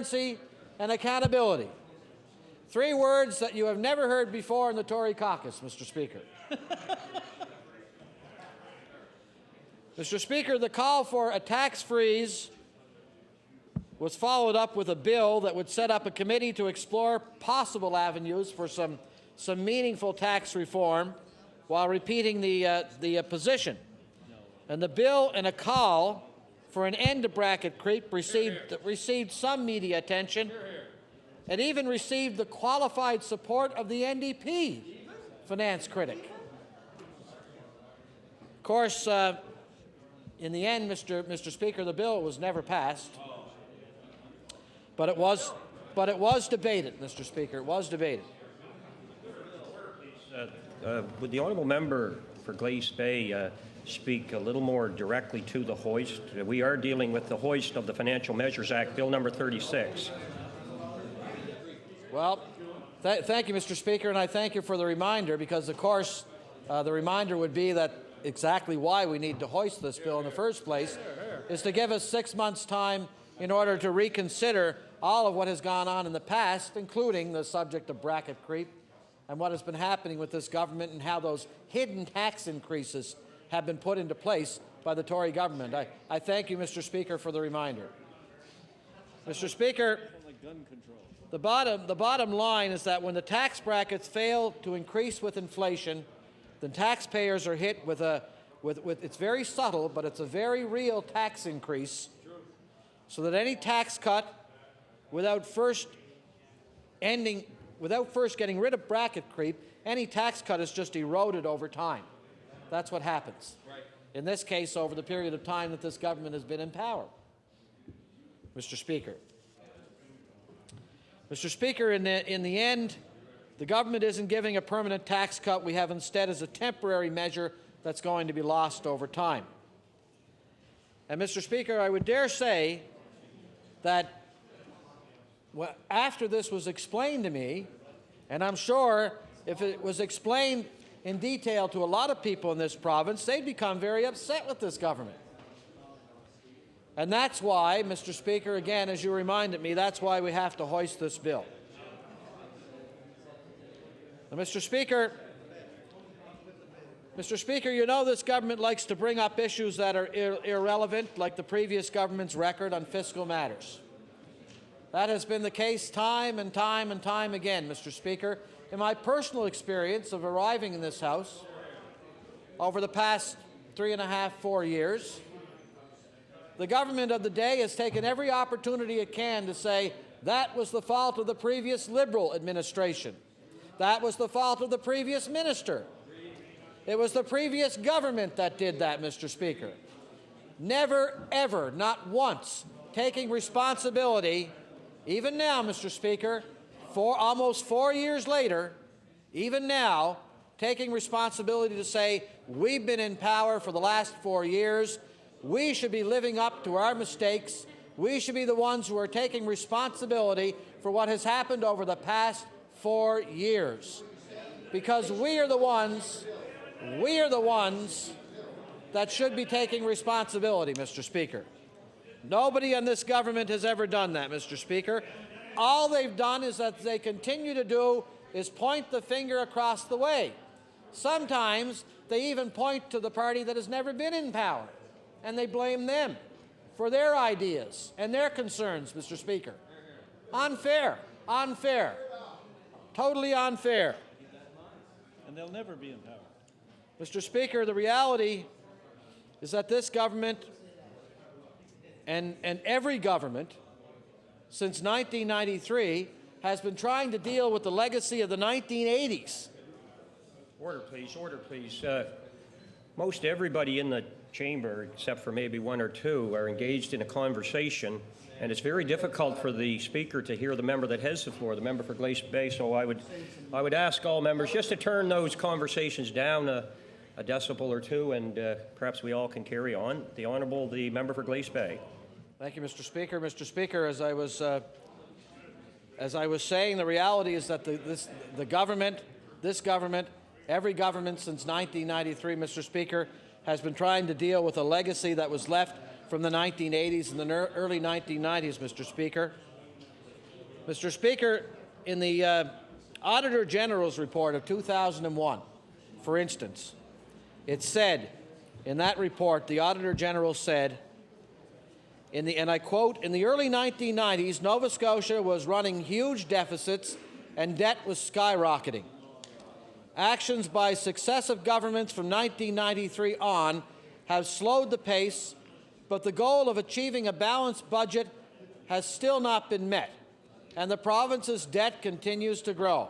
transparency, and accountability. 3 words that you have never heard before in the Tory caucus, Mr. Speaker. Mr. Speaker, the call for a tax freeze was followed up with a bill that would set up a committee to explore possible avenues for some meaningful tax reform while repeating the position. And the bill and a call for an end to bracket creep received some media attention and even received the qualified support of the NDP finance critic. Of course, in the end, Mr. Speaker, the bill was never passed, but it was debated, Mr. Speaker. It was debated. Would the honourable member for Glace Bay speak a little more directly to the hoist? We are dealing with the hoist of the Financial Measures Act, Bill number 36. Well, thank you, Mr. Speaker, and I thank you for the reminder, because, of course, the reminder would be that exactly why we need to hoist this bill in the first place is to give us 6 months' time in order to reconsider all of what has gone on in the past, including the subject of bracket creep and what has been happening with this government and how those hidden tax increases have been put into place by the Tory government. I thank you, Mr. Speaker, for the reminder. Mr. Speaker, the bottom line is that when the tax brackets fail to increase with inflation, then taxpayers are hit with it's very subtle, but it's a very real tax increase, so that any tax cut without first getting rid of bracket creep, any tax cut is just eroded over time. That's what happens. Right. In this case, over the period of time that this government has been in power. Mr. Speaker. Mr. Speaker, in the end, the government isn't giving a permanent tax cut. We have instead as a temporary measure that's going to be lost over time. And, Mr. Speaker, I would dare say that after this was explained to me, and I'm sure if it was explained in detail to a lot of people in this province, they'd become very upset with this government. And that's why, Mr. Speaker, again, as you reminded me, that's why we have to hoist this bill. Now, Mr. Speaker, you know this government likes to bring up issues that are irrelevant, like the previous government's record on fiscal matters. That has been the case time and time and time again, Mr. Speaker. In my personal experience of arriving in this House over the past 3.5, 4 years, the government of the day has taken every opportunity it can to say that was the fault of the previous Liberal administration. That was the fault of the previous minister. It was the previous government that did that, Mr. Speaker. Never, ever, not once, taking responsibility. Even now, Mr. Speaker, almost 4 years later, even now, taking responsibility to say, we've been in power for the last 4 years, we should be living up to our mistakes, we should be the ones who are taking responsibility for what has happened over the past 4 years. Because we are the ones that should be taking responsibility, Mr. Speaker. Nobody in this government has ever done that, Mr. Speaker. All they've done is that they continue to do is point the finger across the way. Sometimes they even point to the party that has never been in power, and they blame them for their ideas and their concerns, Mr. Speaker. Unfair, unfair, totally unfair. And they'll never be in power. Mr. Speaker, the reality is that this government and every government since 1993 has been trying to deal with the legacy of the 1980s. Order, please. Order, please. Most everybody in the chamber, except for maybe one or two, are engaged in a conversation, and it's very difficult for the speaker to hear the member that has the floor, the member for Glace Bay. So I would ask all members just to turn those conversations down a decibel or two, and perhaps we all can carry on. The member for Glace Bay. Thank you, Mr. Speaker. Mr. Speaker, as I was saying, the reality is that this government, every government since 1993, Mr. Speaker, has been trying to deal with a legacy that was left from the 1980s and the early 1990s, Mr. Speaker. Mr. Speaker, in the Auditor General's report of 2001, for instance, it said, in that report, the Auditor General said, and I quote, "In the early 1990s, Nova Scotia was running huge deficits and debt was skyrocketing. Actions by successive governments from 1993 on have slowed the pace, but the goal of achieving a balanced budget has still not been met, and the province's debt continues to grow.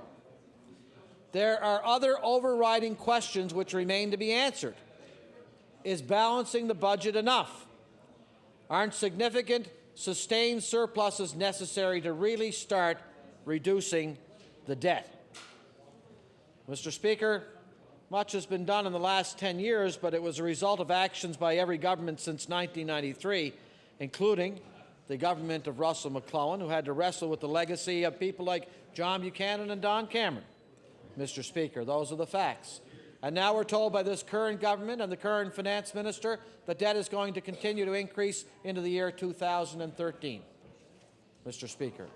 There are other overriding questions which remain to be answered. Is balancing the budget enough? Aren't significant, sustained surpluses necessary to really start reducing the debt?" Mr. Speaker, much has been done in the last 10 years, but it was a result of actions by every government since 1993, including the government of Russell McClellan, who had to wrestle with the legacy of people like John Buchanan and Don Cameron. Mr. Speaker, those are the facts. And now we're told by this current government and the current finance minister that debt is going to continue to increase into the year 2013. Mr. Speaker,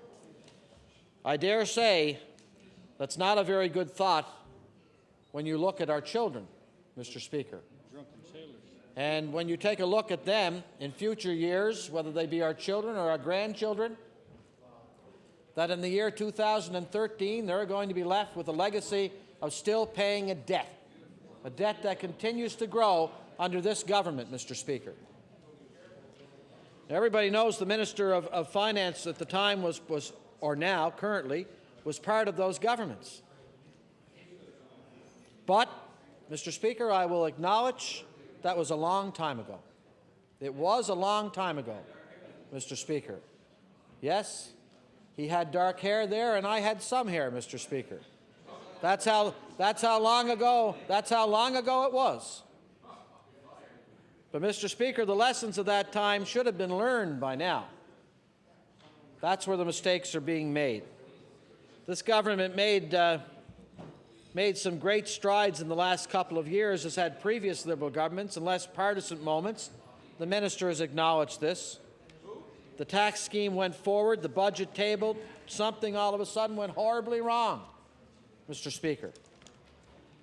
I dare say that's not a very good thought when you look at our children, Mr. Speaker. Drunken sailors. And when you take a look at them in future years, whether they be our children or our grandchildren, that in the year 2013 they're going to be left with a legacy of still paying a debt that continues to grow under this government, Mr. Speaker. Everybody knows the Minister of Finance at the time was, or now, currently, was part of those governments. But, Mr. Speaker, I will acknowledge that was a long time ago. It was a long time ago, Mr. Speaker. Yes, he had dark hair there, and I had some hair, Mr. Speaker. That's how long ago it was. But, Mr. Speaker, the lessons of that time should have been learned by now. That's where the mistakes are being made. This government made some great strides in the last couple of years, as had previous Liberal governments, in less partisan moments. The minister has acknowledged this. The tax scheme went forward, the budget tabled, something all of a sudden went horribly wrong, Mr. Speaker.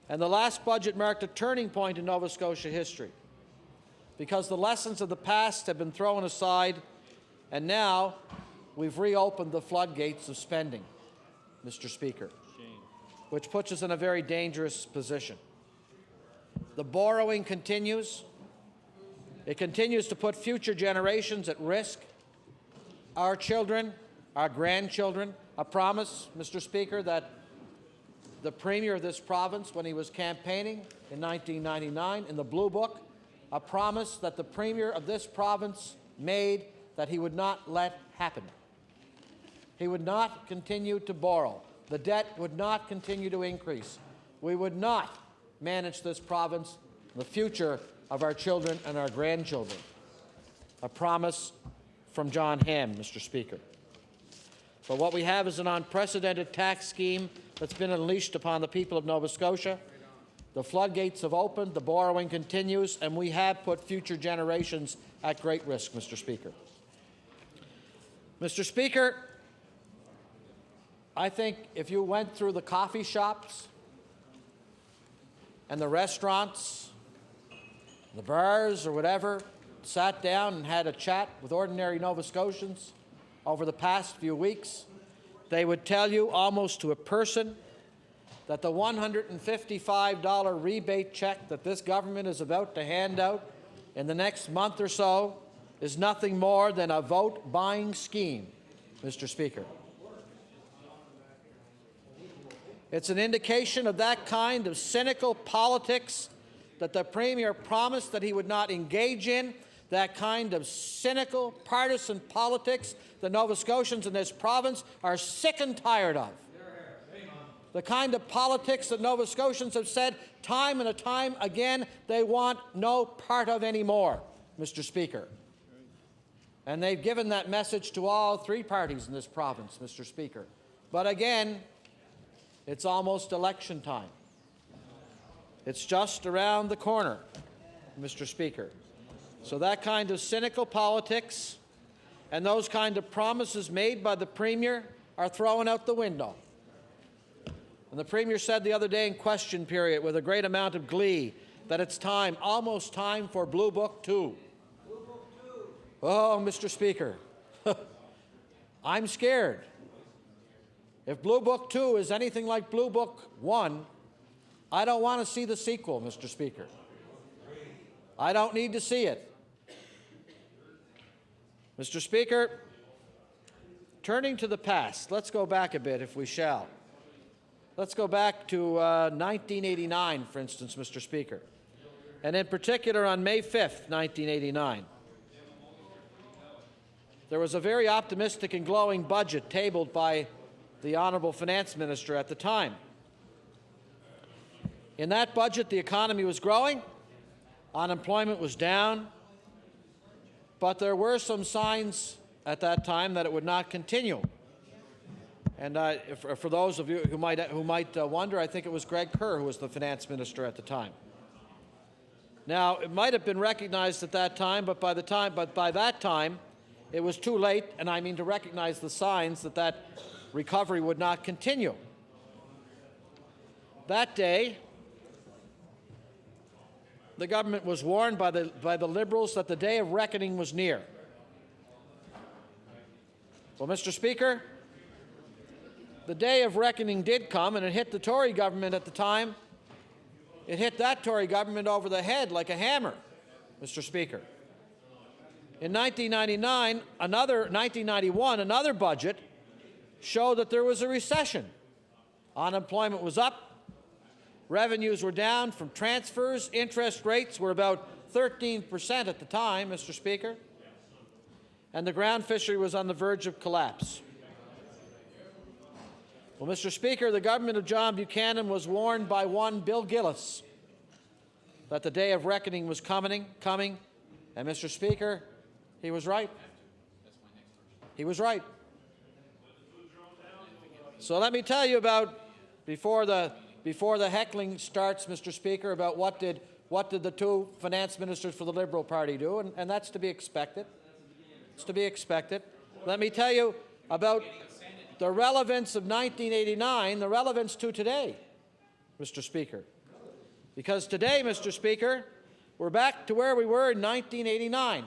And the last budget marked a turning point in Nova Scotia history, because the lessons of the past have been thrown aside, and now we've reopened the floodgates of spending, Mr. Speaker, which puts us in a very dangerous position. The borrowing continues. It continues to put future generations at risk. Our children, our grandchildren. A promise, Mr. Speaker, that the Premier of this province, when he was campaigning in 1999 in the Blue Book, a promise that the Premier of this province made that he would not let happen. He would not continue to borrow. The debt would not continue to increase. We would not manage this province, the future of our children and our grandchildren. A promise from John Hamm, Mr. Speaker. But what we have is an unprecedented tax scheme that's been unleashed upon the people of Nova Scotia. The floodgates have opened, the borrowing continues, and we have put future generations at great risk, Mr. Speaker. Mr. Speaker, I think if you went through the coffee shops and the restaurants, the bars or whatever, sat down and had a chat with ordinary Nova Scotians over the past few weeks, they would tell you almost to a person that the $155 rebate check that this government is about to hand out in the next month or so is nothing more than a vote-buying scheme, Mr. Speaker. It's an indication of that kind of cynical politics that the Premier promised that he would not engage in, that kind of cynical partisan politics that Nova Scotians in this province are sick and tired of. The kind of politics that Nova Scotians have said time and time again they want no part of anymore, Mr. Speaker. And they've given that message to all three parties in this province, Mr. Speaker. But again, it's almost election time. It's just around the corner, Mr. Speaker. So that kind of cynical politics and those kind of promises made by the Premier are thrown out the window. And the Premier said the other day in question period with a great amount of glee that it's time, almost time for Blue Book 2. Blue Book 2. Oh, Mr. Speaker, I'm scared. If Blue Book 2 is anything like Blue Book 1, I don't want to see the sequel, Mr. Speaker. I don't need to see it. Mr. Speaker, turning to the past, let's go back a bit if we shall. Let's go back to 1989, for instance, Mr. Speaker, and in particular on May 5th, 1989. There was a very optimistic and glowing budget tabled by the Honourable Finance Minister at the time. In that budget, the economy was growing, unemployment was down, but there were some signs at that time that it would not continue. And for those of you who might wonder, I think it was Greg Kerr who was the finance minister at the time. Now, it might have been recognized at that time, but by that time, it was too late, and I mean to recognize the signs that that recovery would not continue. That day, the government was warned by the Liberals that the day of reckoning was near. Well, Mr. Speaker, the day of reckoning did come, and it hit the Tory government at the time. It hit that Tory government over the head like a hammer, Mr. Speaker. In 1991, another budget showed that there was a recession. Unemployment was up, revenues were down from transfers, interest rates were about 13% at the time, Mr. Speaker, and the ground fishery was on the verge of collapse. Well, Mr. Speaker, the government of John Buchanan was warned by one Bill Gillis that the day of reckoning was coming, and Mr. Speaker, he was right. He was right. So let me tell you about, before the heckling starts, Mr. Speaker, about what did the two finance ministers for the Liberal Party do, and that's to be expected. It's to be expected. Let me tell you about the relevance of 1989, the relevance to today, Mr. Speaker. Because today, Mr. Speaker, we're back to where we were in 1989.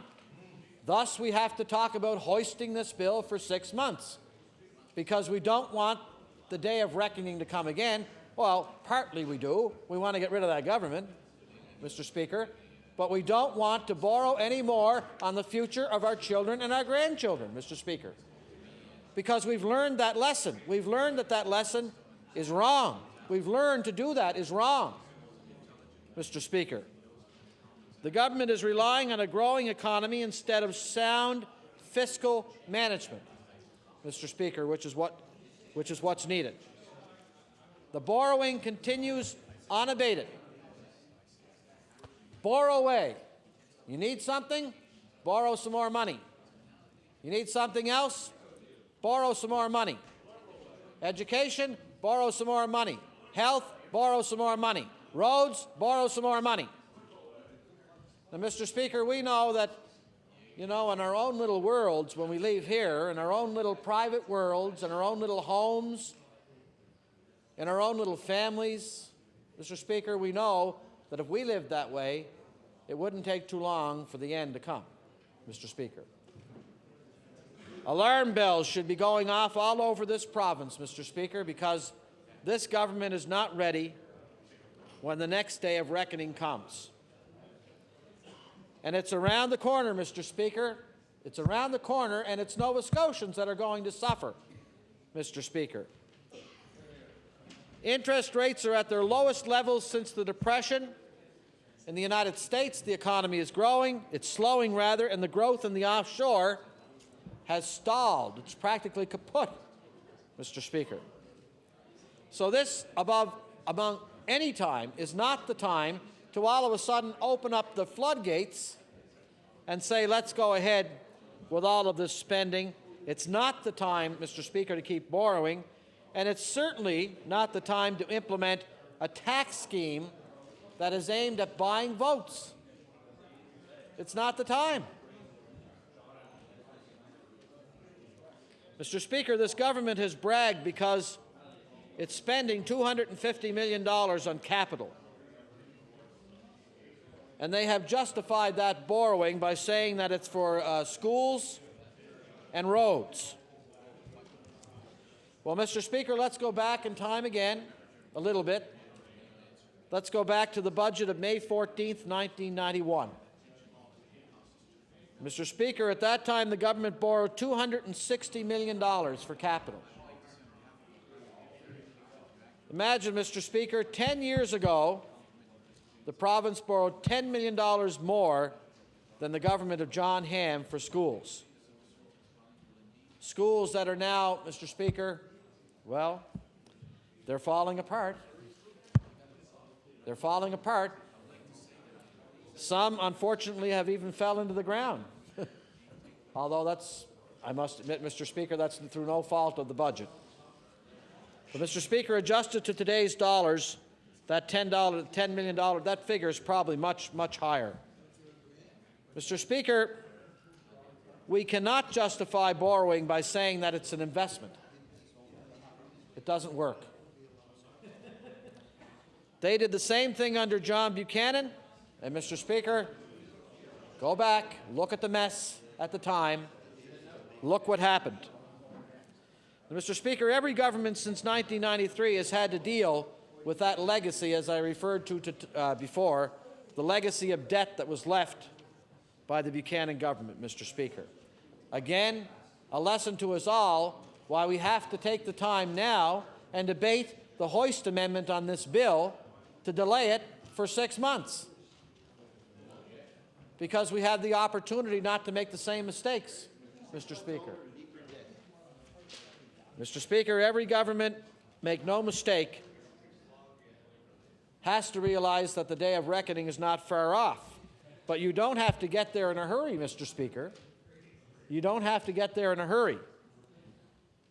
Thus, we have to talk about hoisting this bill for 6 months, because we don't want the day of reckoning to come again. Well, partly we do. We want to get rid of that government, Mr. Speaker, but we don't want to borrow any more on the future of our children and our grandchildren, Mr. Speaker. Because we've learned that lesson. We've learned that that lesson is wrong. We've learned to do that is wrong, Mr. Speaker. The government is relying on a growing economy instead of sound fiscal management, Mr. Speaker, which is what's needed. The borrowing continues unabated. Borrow away. You need something? Borrow some more money. You need something else? Borrow some more money. Education? Borrow some more money. Health? Borrow some more money. Roads? Borrow some more money. Now, Mr. Speaker, we know that, in our own little worlds, when we leave here, in our own little private worlds, in our own little homes, in our own little families, Mr. Speaker, we know that if we lived that way, it wouldn't take too long for the end to come, Mr. Speaker. Alarm bells should be going off all over this province, Mr. Speaker, because this government is not ready when the next day of reckoning comes. And it's around the corner, Mr. Speaker. It's around the corner, and it's Nova Scotians that are going to suffer, Mr. Speaker. Interest rates are at their lowest levels since the Depression. In the United States, the economy is growing. It's slowing, rather, and the growth in the offshore has stalled. It's practically kaput, Mr. Speaker. So this, among any time, is not the time to all of a sudden open up the floodgates and say, let's go ahead with all of this spending. It's not the time, Mr. Speaker, to keep borrowing, and it's certainly not the time to implement a tax scheme that is aimed at buying votes. It's not the time. Mr. Speaker, this government has bragged because it's spending $250 million on capital. And they have justified that borrowing by saying that it's for schools and roads. Well, Mr. Speaker, let's go back in time again a little bit. Let's go back to the budget of May 14th, 1991. Mr. Speaker, at that time, the government borrowed $260 million for capital. Imagine, Mr. Speaker, 10 years ago, the province borrowed $10 million more than the government of John Ham for schools. Schools that are now, Mr. Speaker, well, they're falling apart. They're falling apart. Some, unfortunately, have even fell into the ground. Although that's, I must admit, Mr. Speaker, that's through no fault of the budget. But, Mr. Speaker, adjusted to today's dollars, that $10 million, that figure is probably much, much higher. Mr. Speaker, we cannot justify borrowing by saying that it's an investment. It doesn't work. They did the same thing under John Buchanan, and Mr. Speaker, go back, look at the mess at the time, look what happened. And Mr. Speaker, every government since 1993 has had to deal with that legacy, as I referred to before, the legacy of debt that was left by the Buchanan government, Mr. Speaker. Again, a lesson to us all why we have to take the time now and debate the Hoist Amendment on this bill to delay it for 6 months, because we have the opportunity not to make the same mistakes, Mr. Speaker. Mr. Speaker, every government, make no mistake, has to realize that the day of reckoning is not far off. But you don't have to get there in a hurry, Mr. Speaker. You don't have to get there in a hurry.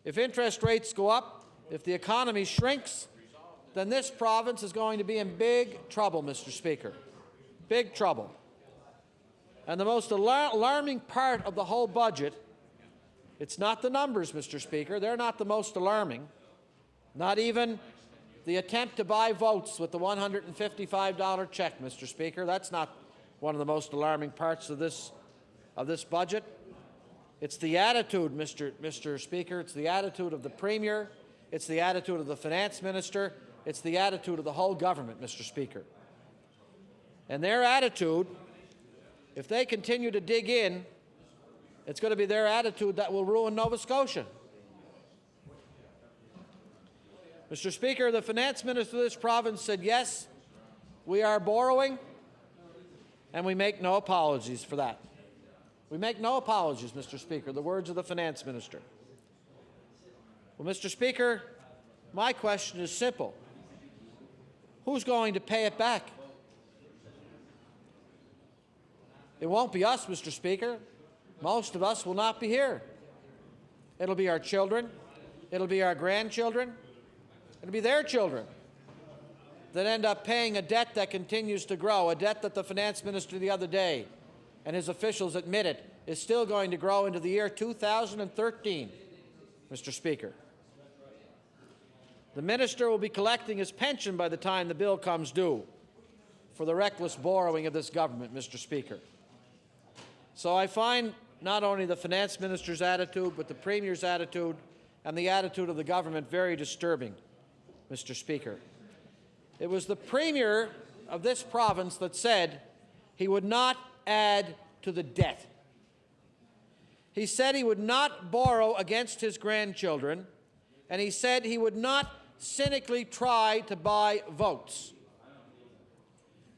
If interest rates go up, if the economy shrinks, then this province is going to be in big trouble, Mr. Speaker. Big trouble. And the most alarming part of the whole budget, it's not the numbers, Mr. Speaker. They're not the most alarming. Not even the attempt to buy votes with the $155 check, Mr. Speaker. That's not one of the most alarming parts of this budget. It's the attitude, Mr. Speaker. It's the attitude of the Premier. It's the attitude of the Finance Minister. It's the attitude of the whole government, Mr. Speaker. And their attitude, if they continue to dig in, it's going to be their attitude that will ruin Nova Scotia. Mr. Speaker, the Finance Minister of this province said, yes, we are borrowing, and we make no apologies for that. We make no apologies, Mr. Speaker, the words of the Finance Minister. Well, Mr. Speaker, my question is simple. Who's going to pay it back? It won't be us, Mr. Speaker. Most of us will not be here. It'll be our children. It'll be our grandchildren. It'll be their children that end up paying a debt that continues to grow, a debt that the Finance Minister the other day and his officials admitted is still going to grow into the year 2013, Mr. Speaker. The minister will be collecting his pension by the time the bill comes due for the reckless borrowing of this government, Mr. Speaker. So I find not only the Finance Minister's attitude, but the Premier's attitude and the attitude of the government very disturbing, Mr. Speaker. It was the Premier of this province that said he would not add to the debt. He said he would not borrow against his grandchildren, and he said he would not cynically try to buy votes.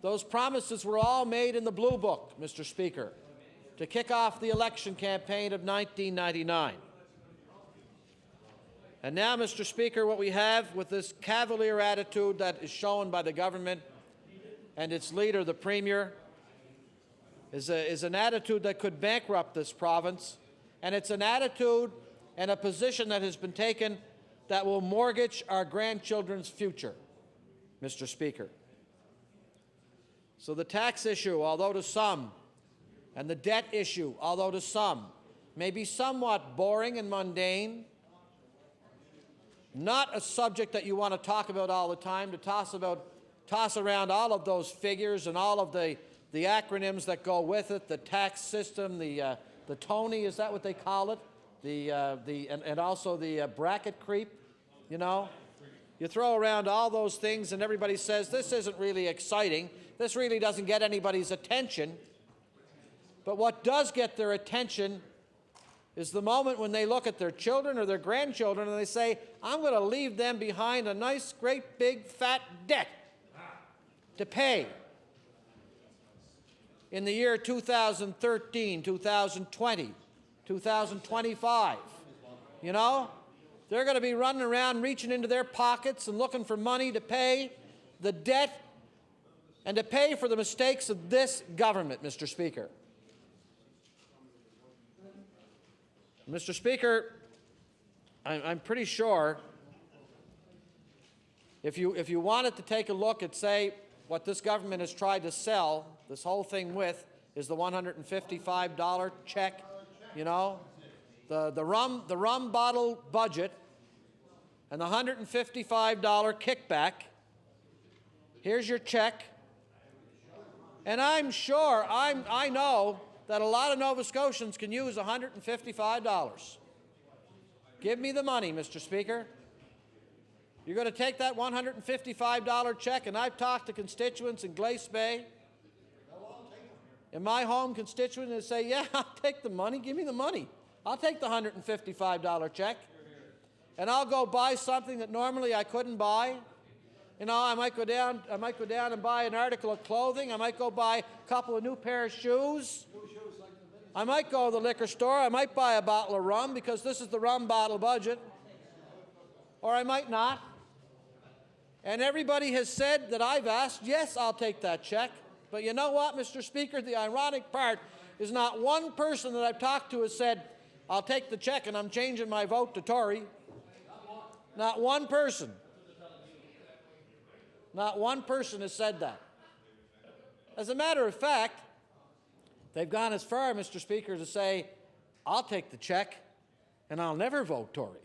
Those promises were all made in the Blue Book, Mr. Speaker, to kick off the election campaign of 1999. And now, Mr. Speaker, what we have with this cavalier attitude that is shown by the government and its leader, the Premier, is an attitude that could bankrupt this province, and it's an attitude and a position that has been taken that will mortgage our grandchildren's future, Mr. Speaker. So the tax issue, although to some, and the debt issue, although to some, may be somewhat boring and mundane, not a subject that you want to talk about all the time, to toss around all of those figures and all of the acronyms that go with it, the tax system, the Tony, is that what they call it? And also the bracket creep, you know? You throw around all those things and everybody says, this isn't really exciting. This really doesn't get anybody's attention. But what does get their attention is the moment when they look at their children or their grandchildren and they say, I'm going to leave them behind a nice, great, big, fat debt to pay in the year 2013, 2020, 2025. You know? They're going to be running around reaching into their pockets and looking for money to pay the debt and to pay for the mistakes of this government, Mr. Speaker. Mr. Speaker, I'm pretty sure if you wanted to take a look at, say, what this government has tried to sell this whole thing with is the $155 check, you know, the rum bottle budget and the $155 kickback. Here's your check. And I'm sure, I know that a lot of Nova Scotians can use $155. Give me the money, Mr. Speaker. You're going to take that $155 check, and I've talked to constituents in Glace Bay, in my home constituent, and say, yeah, I'll take the money. Give me the money. I'll take the $155 check, and I'll go buy something that normally I couldn't buy. You know, I might go down and buy an article of clothing. I might go buy a couple of new pair of shoes. I might go to the liquor store. I might buy a bottle of rum because this is the rum bottle budget. Or I might not. And everybody has said that I've asked, yes, I'll take that check. But you know what, Mr. Speaker? The ironic part is not one person that I've talked to has said, I'll take the check and I'm changing my vote to Tory. Not one person. Not one person has said that. As a matter of fact, they've gone as far, Mr. Speaker, to say, I'll take the check and I'll never vote Tory.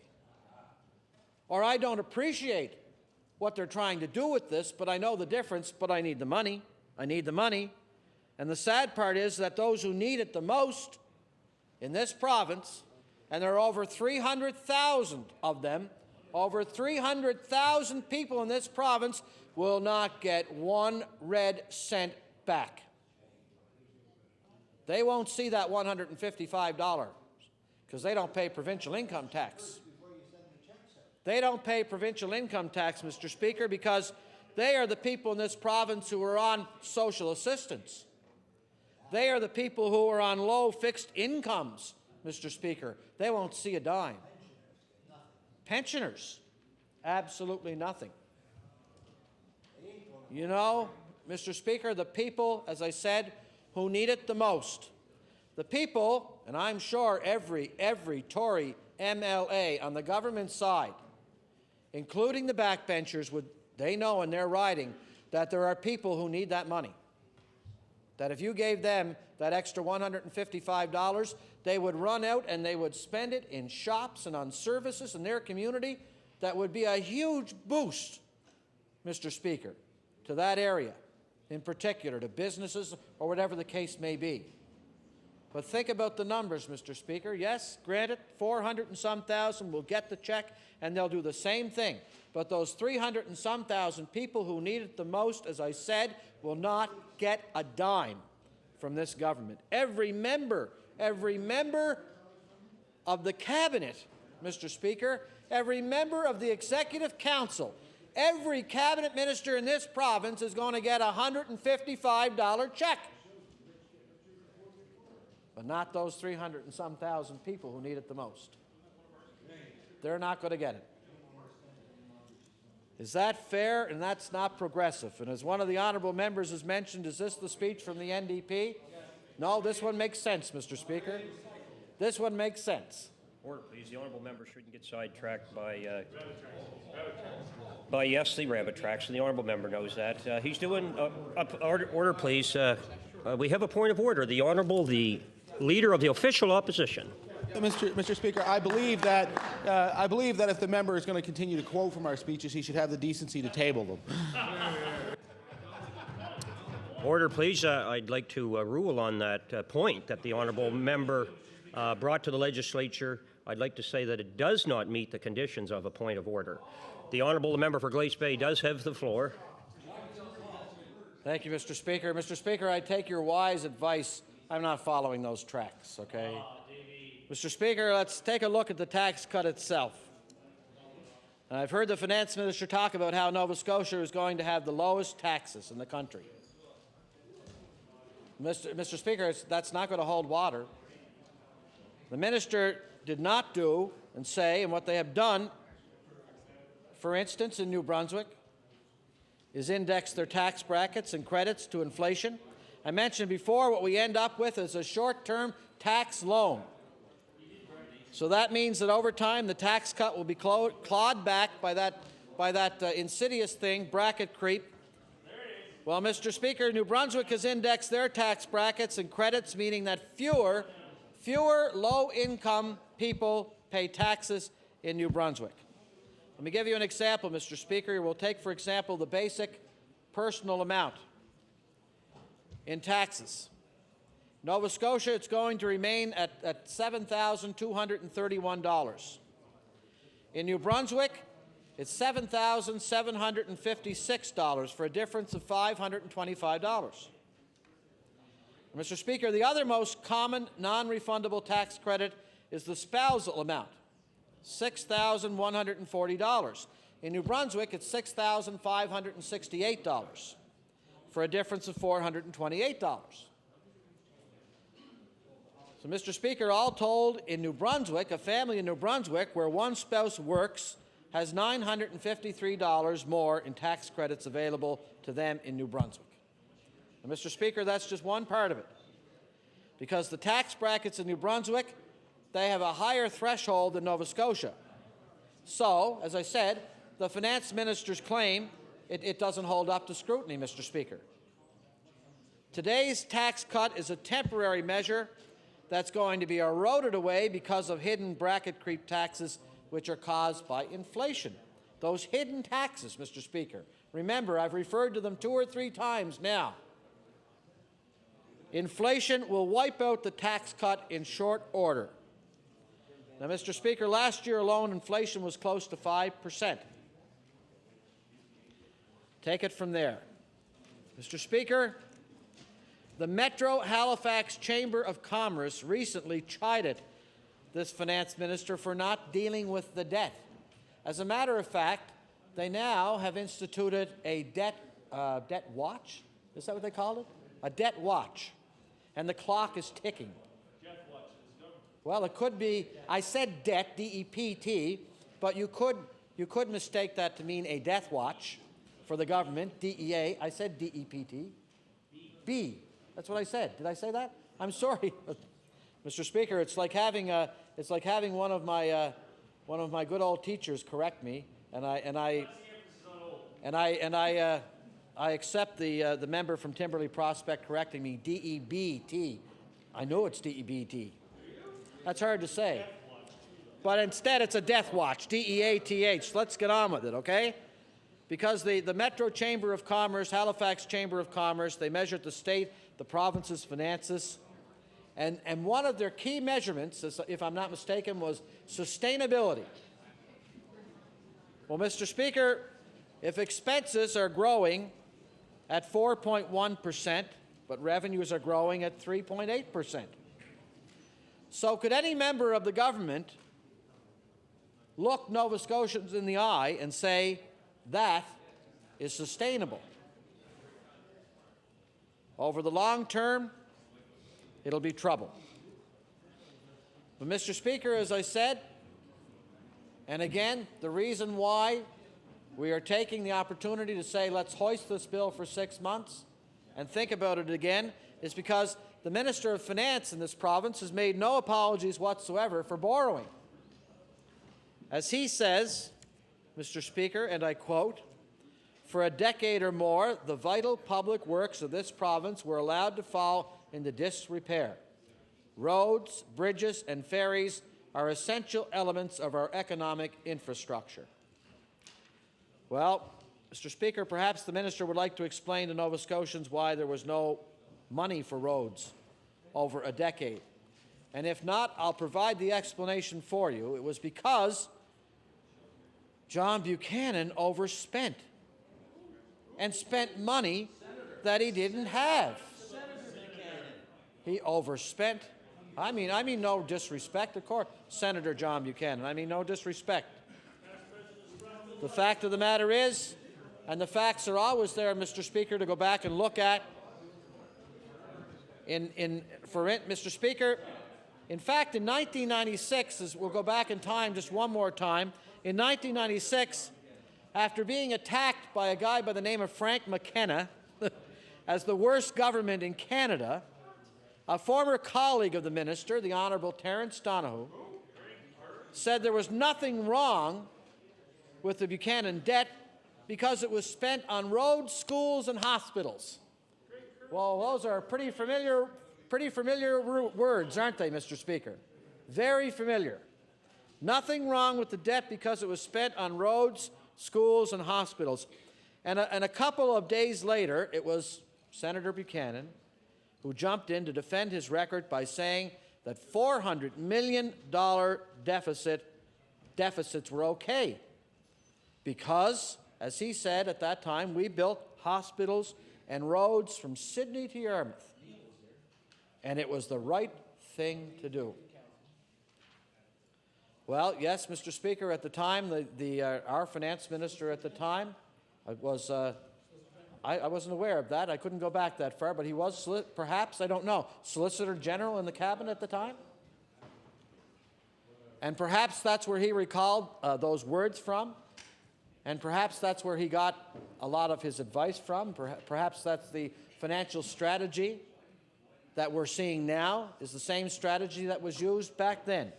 Or I don't appreciate what they're trying to do with this, but I know the difference, but I need the money. I need the money. And the sad part is that those who need it the most in this province, and there are over 300,000 of them, over 300,000 people in this province will not get one red cent back. They won't see that $155 because they don't pay provincial income tax. They don't pay provincial income tax, Mr. Speaker, because they are the people in this province who are on social assistance. They are the people who are on low fixed incomes, Mr. Speaker. They won't see a dime. Pensioners, absolutely nothing. You know, Mr. Speaker, the people, as I said, who need it the most. The people, and I'm sure every Tory MLA on the government side, including the backbenchers, they know in their riding that there are people who need that money. That if you gave them that extra $155, they would run out and they would spend it in shops and on services in their community. That would be a huge boost, Mr. Speaker, to that area, in particular, to businesses or whatever the case may be. But think about the numbers, Mr. Speaker. Yes, granted, 400 and some thousand will get the check and they'll do the same thing. But those 300 and some thousand people who need it the most, as I said, will not get a dime from this government. Every member of the cabinet, Mr. Speaker, every member of the Executive Council, every cabinet minister in this province is going to get a $155 check. But not those 300 and some thousand people who need it the most. They're not going to get it. Is that fair? And that's not progressive. And as one of the honourable members has mentioned, is this the speech from the NDP? No, this one makes sense, Mr. Speaker. This one makes sense. Order, please. The honourable member shouldn't get sidetracked by yes, the rabbit tracks, and the honourable member knows that. He's doing order, please. We have a point of order. The honourable, the leader of the official opposition. Mr. Speaker, I believe that if the member is going to continue to quote from our speeches, he should have the decency to table them. Order, please. I'd like to rule on that point that the honourable member brought to the legislature. I'd like to say that it does not meet the conditions of a point of order. The honourable member for Glace Bay does have the floor. Thank you, Mr. Speaker. Mr. Speaker, I take your wise advice. I'm not following those tracks, okay? Mr. Speaker, let's take a look at the tax cut itself. I've heard the finance minister talk about how Nova Scotia is going to have the lowest taxes in the country. Mr. Speaker, that's not going to hold water. The minister did not do and say, and what they have done, for instance, in New Brunswick, is index their tax brackets and credits to inflation. I mentioned before what we end up with is a short-term tax loan. So that means that over time the tax cut will be clawed back by that insidious thing, bracket creep. Well, Mr. Speaker, New Brunswick has indexed their tax brackets and credits, meaning that fewer low-income people pay taxes in New Brunswick. Let me give you an example, Mr. Speaker. We'll take, for example, the basic personal amount in taxes. Nova Scotia, it's going to remain at $7,231. In New Brunswick, it's $7,756 for a difference of $525. Mr. Speaker, the other most common non-refundable tax credit is the spousal amount, $6,140. In New Brunswick, it's $6,568 for a difference of $428. So, Mr. Speaker, all told, in New Brunswick, a family in New Brunswick where one spouse works has $953 more in tax credits available to them in New Brunswick. And, Mr. Speaker, that's just one part of it. Because the tax brackets in New Brunswick, they have a higher threshold than Nova Scotia. So, as I said, the finance minister's claim, it doesn't hold up to scrutiny, Mr. Speaker. Today's tax cut is a temporary measure that's going to be eroded away because of hidden bracket creep taxes which are caused by inflation. Those hidden taxes, Mr. Speaker. Remember, I've referred to them 2 or 3 times now. Inflation will wipe out the tax cut in short order. Now, Mr. Speaker, last year alone, inflation was close to 5%. Take it from there. Mr. Speaker, the Metro Halifax Chamber of Commerce recently chided this finance minister for not dealing with the debt. As a matter of fact, they now have instituted a debt watch. Is that what they called it? A debt watch. And the clock is ticking. Well, it could be, I said debt, D-E-P-T, but you could mistake that to mean a death watch for the government, D-E-A. I said D-E-P-T. B. That's what I said. Did I say that? I'm sorry, Mr. Speaker. It's like having one of my good old teachers correct me, and I accept the member from Timberley Prospect correcting me. D-E-B-T. I know it's D-E-B-T. That's hard to say, but instead it's a death watch. D-E-A-T-H. Let's get on with it, okay? Because the Metro Chamber of Commerce, Halifax Chamber of Commerce, they measured the state, the province's finances, and one of their key measurements, if I'm not mistaken, was sustainability. Well, Mr. Speaker, if expenses are growing at 4.1%, but revenues are growing at 3.8%, so could any member of the government look Nova Scotians in the eye and say, that is sustainable? Over the long term, it'll be trouble. But, Mr. Speaker, as I said, and again, the reason why we are taking the opportunity to say let's hoist this bill for 6 months and think about it again is because the Minister of Finance in this province has made no apologies whatsoever for borrowing. As he says, Mr. Speaker, and I quote, "For a decade or more, the vital public works of this province were allowed to fall into disrepair. Roads, bridges, and ferries are essential elements of our economic infrastructure. Well, Mr. Speaker, perhaps the minister would like to explain to Nova Scotians why there was no money for roads over a decade. And if not, I'll provide the explanation for you. It was because John Buchanan overspent and spent money that he didn't have. He overspent. I mean no disrespect, of course, Senator John Buchanan. I mean no disrespect. The fact of the matter is, and the facts are always there, Mr. Speaker, to go back and look at. Mr. Speaker, in fact, in 1996, as we'll go back in time just one more time, in 1996, after being attacked by a guy by the name of Frank McKenna as the worst government in Canada, a former colleague of the minister, the Honourable Terence Donohoe, said there was nothing wrong with the Buchanan debt because it was spent on roads, schools, and hospitals. Well, those are pretty familiar words, aren't they, Mr. Speaker? Very familiar. Nothing wrong with the debt because it was spent on roads, schools, and hospitals. And a couple of days later, it was Senator Buchanan who jumped in to defend his record by saying that $400 million deficits were okay because, as he said at that time, we built hospitals and roads from Sydney to Yarmouth. And it was the right thing to do. Well, yes, Mr. Speaker, at the time, our finance minister at the time was, I wasn't aware of that. I couldn't go back that far, but he was, perhaps, I don't know, Solicitor General in the cabinet at the time? And perhaps that's where he recalled those words from. And perhaps that's where he got a lot of his advice from. Perhaps that's the financial strategy that we're seeing now is the same strategy that was used back then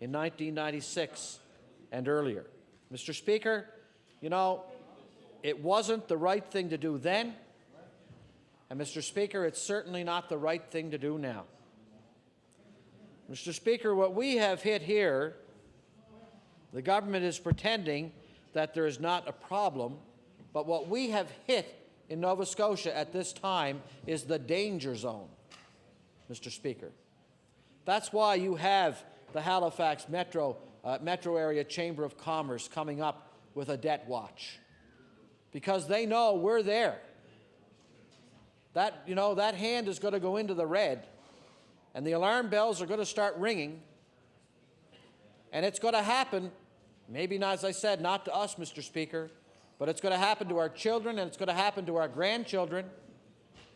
in 1996 and earlier. Mr. Speaker, you know, it wasn't the right thing to do then. And Mr. Speaker, it's certainly not the right thing to do now. Mr. Speaker, what we have hit here, the government is pretending that there is not a problem, but what we have hit in Nova Scotia at this time is the danger zone, Mr. Speaker. That's why you have the Halifax Metro Area Chamber of Commerce coming up with a debt watch, because they know we're there. That hand is going to go into the red, and the alarm bells are going to start ringing, and it's going to happen. Maybe not, as I said, not to us, Mr. Speaker, but it's going to happen to our children and it's going to happen to our grandchildren.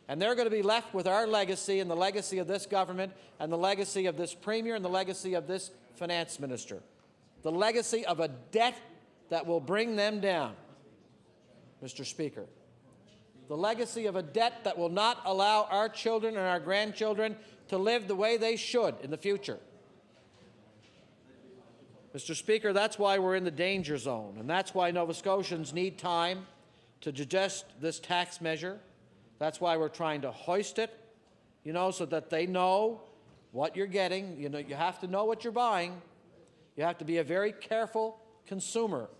And they're going to be left with our legacy and the legacy of this government and the legacy of this Premier and the legacy of this Finance Minister. The legacy of a debt that will bring them down, Mr. Speaker. The legacy of a debt that will not allow our children and our grandchildren to live the way they should in the future. Mr. Speaker, that's why we're in the danger zone, and that's why Nova Scotians need time to digest this tax measure. That's why we're trying to hoist it, so that they know what you're getting. You have to know what you're buying. You have to be a very careful consumer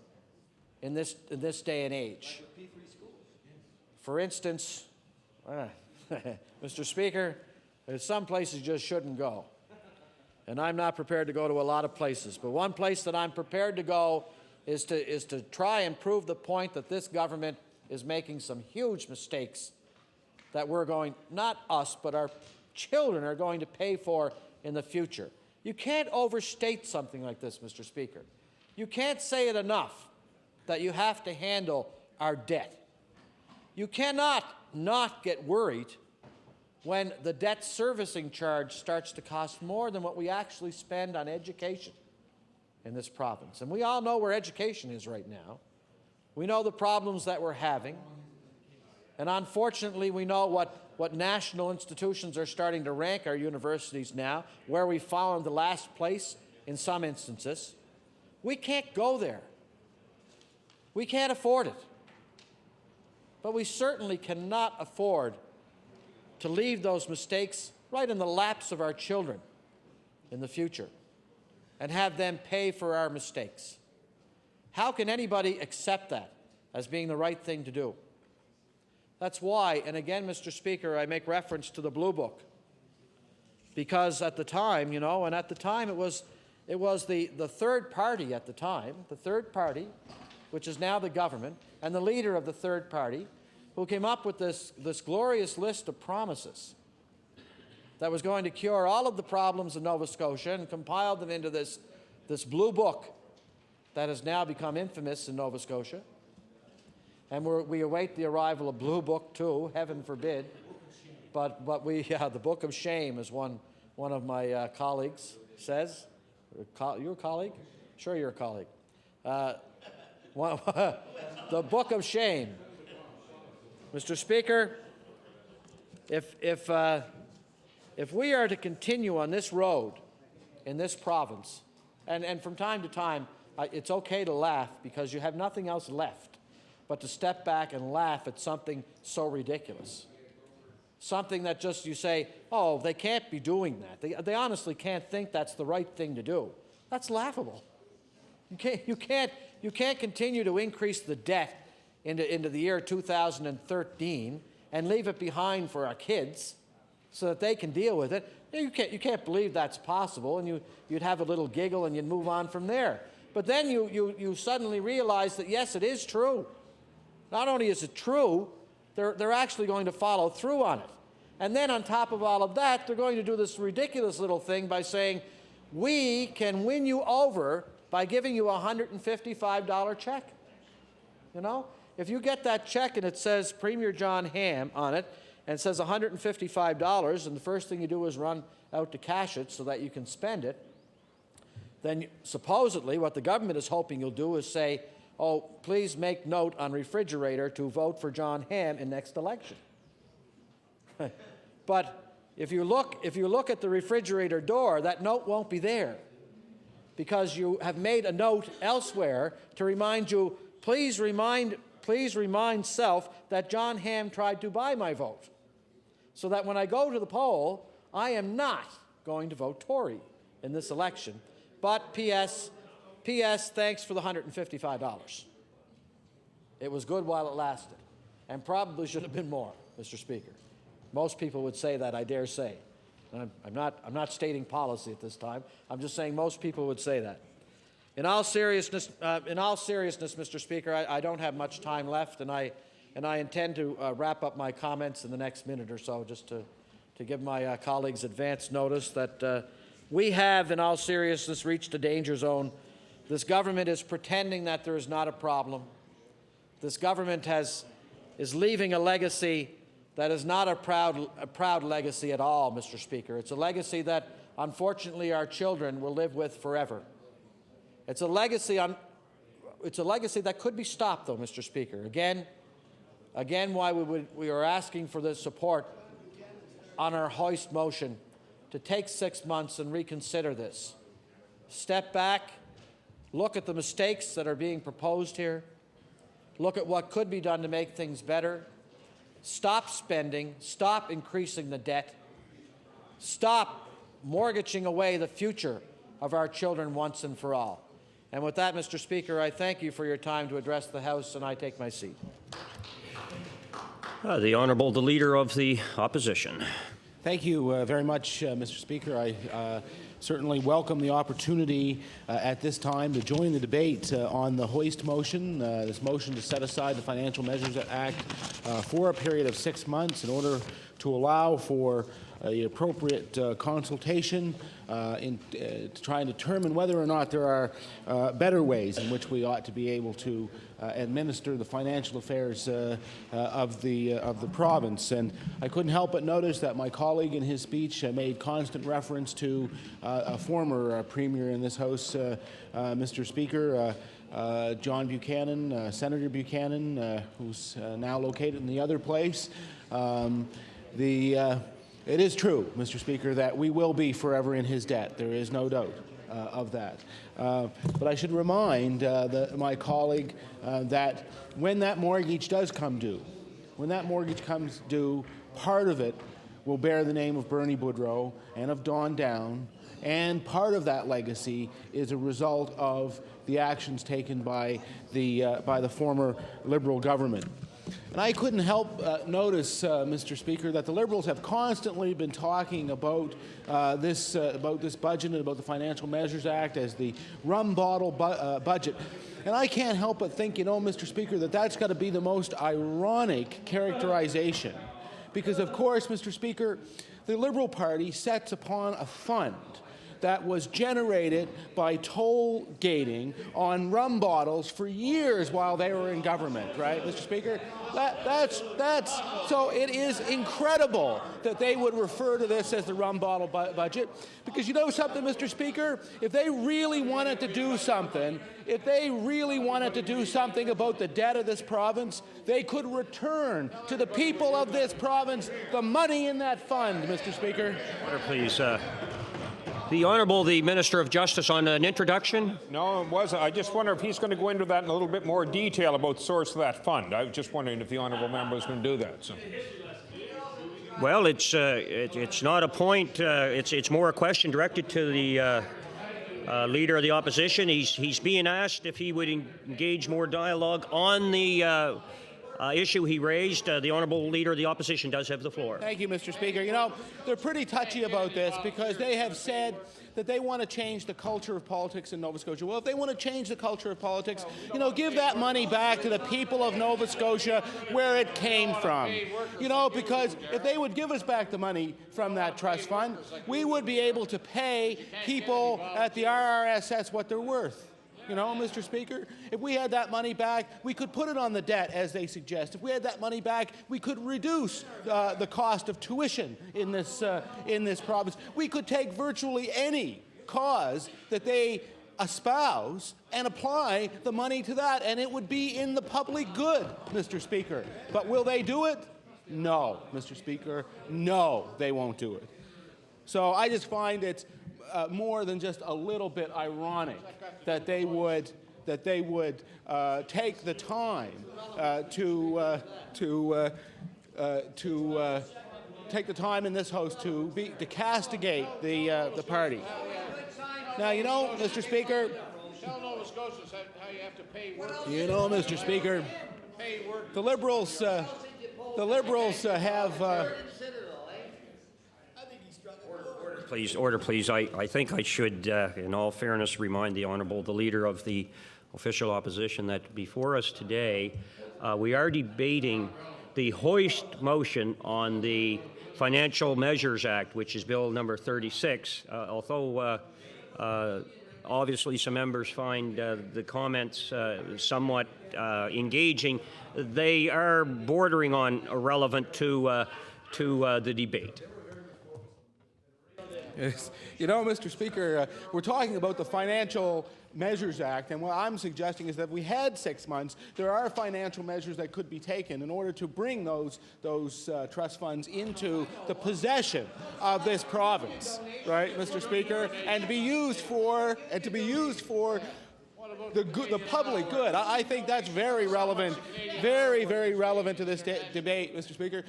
in this day and age. For instance, Mr. Speaker, there's some places you just shouldn't go. And I'm not prepared to go to a lot of places. But one place that I'm prepared to go is to try and prove the point that this government is making some huge mistakes that we're going, not us, but our children are going to pay for in the future. You can't overstate something like this, Mr. Speaker. You can't say it enough that you have to handle our debt. You cannot not get worried when the debt servicing charge starts to cost more than what we actually spend on education in this province. And we all know where education is right now. We know the problems that we're having. And unfortunately, we know what national institutions are starting to rank our universities now, where we've fallen to last place in some instances. We can't go there. We can't afford it. But we certainly cannot afford to leave those mistakes right in the laps of our children in the future and have them pay for our mistakes. How can anybody accept that as being the right thing to do? That's why, and again, Mr. Speaker, I make reference to the Blue Book, because at the time, you know, and at the time it was the third party at the time, the third party, which is now the government, and the leader of the third party, who came up with this glorious list of promises that was going to cure all of the problems in Nova Scotia and compiled them into this Blue Book that has now become infamous in Nova Scotia. And we await the arrival of Blue Book 2, heaven forbid. But the Book of Shame, as one of my colleagues says. You're a colleague? Sure, you're a colleague. The Book of Shame. Mr. Speaker, if we are to continue on this road in this province, and from time to time, it's okay to laugh because you have nothing else left but to step back and laugh at something so ridiculous. Something that just you say, oh, they can't be doing that. They honestly can't think that's the right thing to do. That's laughable. You can't continue to increase the debt into the year 2013 and leave it behind for our kids so that they can deal with it. You can't believe that's possible, and you'd have a little giggle and you'd move on from there. But then you suddenly realize that, yes, it is true. Not only is it true, they're actually going to follow through on it. And then on top of all of that, they're going to do this ridiculous little thing by saying, we can win you over by giving you a $155 check. You know? If you get that check and it says Premier John Ham on it, and it says $155, and the first thing you do is run out to cash it so that you can spend it, then supposedly what the government is hoping you'll do is say, oh, please make note on refrigerator to vote for John Ham in next election. But if you look at the refrigerator door, that note won't be there, because you have made a note elsewhere to remind you, please remind self that John Ham tried to buy my vote, so that when I go to the poll, I am not going to vote Tory in this election. But P.S., thanks for the $155. It was good while it lasted, and probably should have been more, Mr. Speaker. Most people would say that, I dare say. I'm not stating policy at this time. I'm just saying most people would say that. In all seriousness, Mr. Speaker, I don't have much time left, and I intend to wrap up my comments in the next minute or so, just to give my colleagues advance notice that we have, in all seriousness, reached a danger zone. This government is pretending that there is not a problem. This government is leaving a legacy that is not a proud legacy at all, Mr. Speaker. It's a legacy that, unfortunately, our children will live with forever. It's a legacy that could be stopped, though, Mr. Speaker. Again, why we are asking for the support on our hoist motion to take 6 months and reconsider this. Step back, look at the mistakes that are being proposed here, look at what could be done to make things better, stop spending, stop increasing the debt, stop mortgaging away the future of our children once and for all. And with that, Mr. Speaker, I thank you for your time to address the House, and I take my seat. The Honourable, the Leader of the Opposition. Thank you very much, Mr. Speaker. I certainly welcome the opportunity at this time to join the debate on the hoist motion, this motion to set aside the Financial Measures Act for a period of 6 months in order to allow for the appropriate consultation to try and determine whether or not there are better ways in which we ought to be able to administer the financial affairs of the province. And I couldn't help but notice that my colleague in his speech made constant reference to a former premier in this House, Mr. Speaker, John Buchanan, Senator Buchanan, who's now located in the other place. It is true, Mr. Speaker, that we will be forever in his debt. There is no doubt of that. But I should remind my colleague that when that mortgage does come due, part of it will bear the name of Bernie Boudreau and of Don Down, and part of that legacy is a result of the actions taken by the former Liberal government. And I couldn't help notice, Mr. Speaker, that the Liberals have constantly been talking about this budget and about the Financial Measures Act as the rum bottle budget. And I can't help but think, Mr. Speaker, that that's got to be the most ironic characterization. Because, of course, Mr. Speaker, the Liberal Party sets upon a fund that was generated by toll gating on rum bottles for years while they were in government, right, Mr. Speaker? So it is incredible that they would refer to this as the rum bottle budget, because you know something, Mr. Speaker? If they really wanted to do something, about the debt of this province, they could return to the people of this province the money in that fund, Mr. Speaker. Order, please. The Honourable the Minister of Justice on an introduction. No, it wasn't. I just wonder if he's going to go into that in a little bit more detail about the source of that fund. I was just wondering if the Honourable member was going to do that. So. Well, it's not a point. It's more a question directed to the Leader of the Opposition. He's being asked if he would engage more dialogue on the issue he raised. The Honourable Leader of the Opposition does have the floor. Thank you, Mr. Speaker. They're pretty touchy about this because they have said that they want to change the culture of politics in Nova Scotia. Well, if they want to change the culture of politics, give that money back to the people of Nova Scotia where it came from. Because if they would give us back the money from that trust fund, we would be able to pay people at the RRSS what they're worth. Mr. Speaker, if we had that money back, we could put it on the debt, as they suggest. If we had that money back, we could reduce the cost of tuition in this province. We could take virtually any cause that they espouse and apply the money to that, and it would be in the public good, Mr. Speaker. But will they do it? No, Mr. Speaker. No, they won't do it. So I just find it's more than just a little bit ironic that they would take the time to take the time in this House to castigate the party. Now, Mr. Speaker. Tell Nova Scotians how you have to pay work. Mr. Speaker, the Liberals have. Order, please. I think I should, in all fairness, remind the Honourable, the Leader of the Official Opposition, that before us today, we are debating the hoist motion on the Financial Measures Act, which is Bill number 36. Although obviously some members find the comments somewhat engaging, they are bordering on irrelevant to the debate. Mr. Speaker, we're talking about the Financial Measures Act, and what I'm suggesting is that if we had 6 months, there are financial measures that could be taken in order to bring those trust funds into the possession of this province, right, Mr. Speaker, and to be used for the public good. I think that's very relevant, very, very relevant to this debate, Mr. Speaker.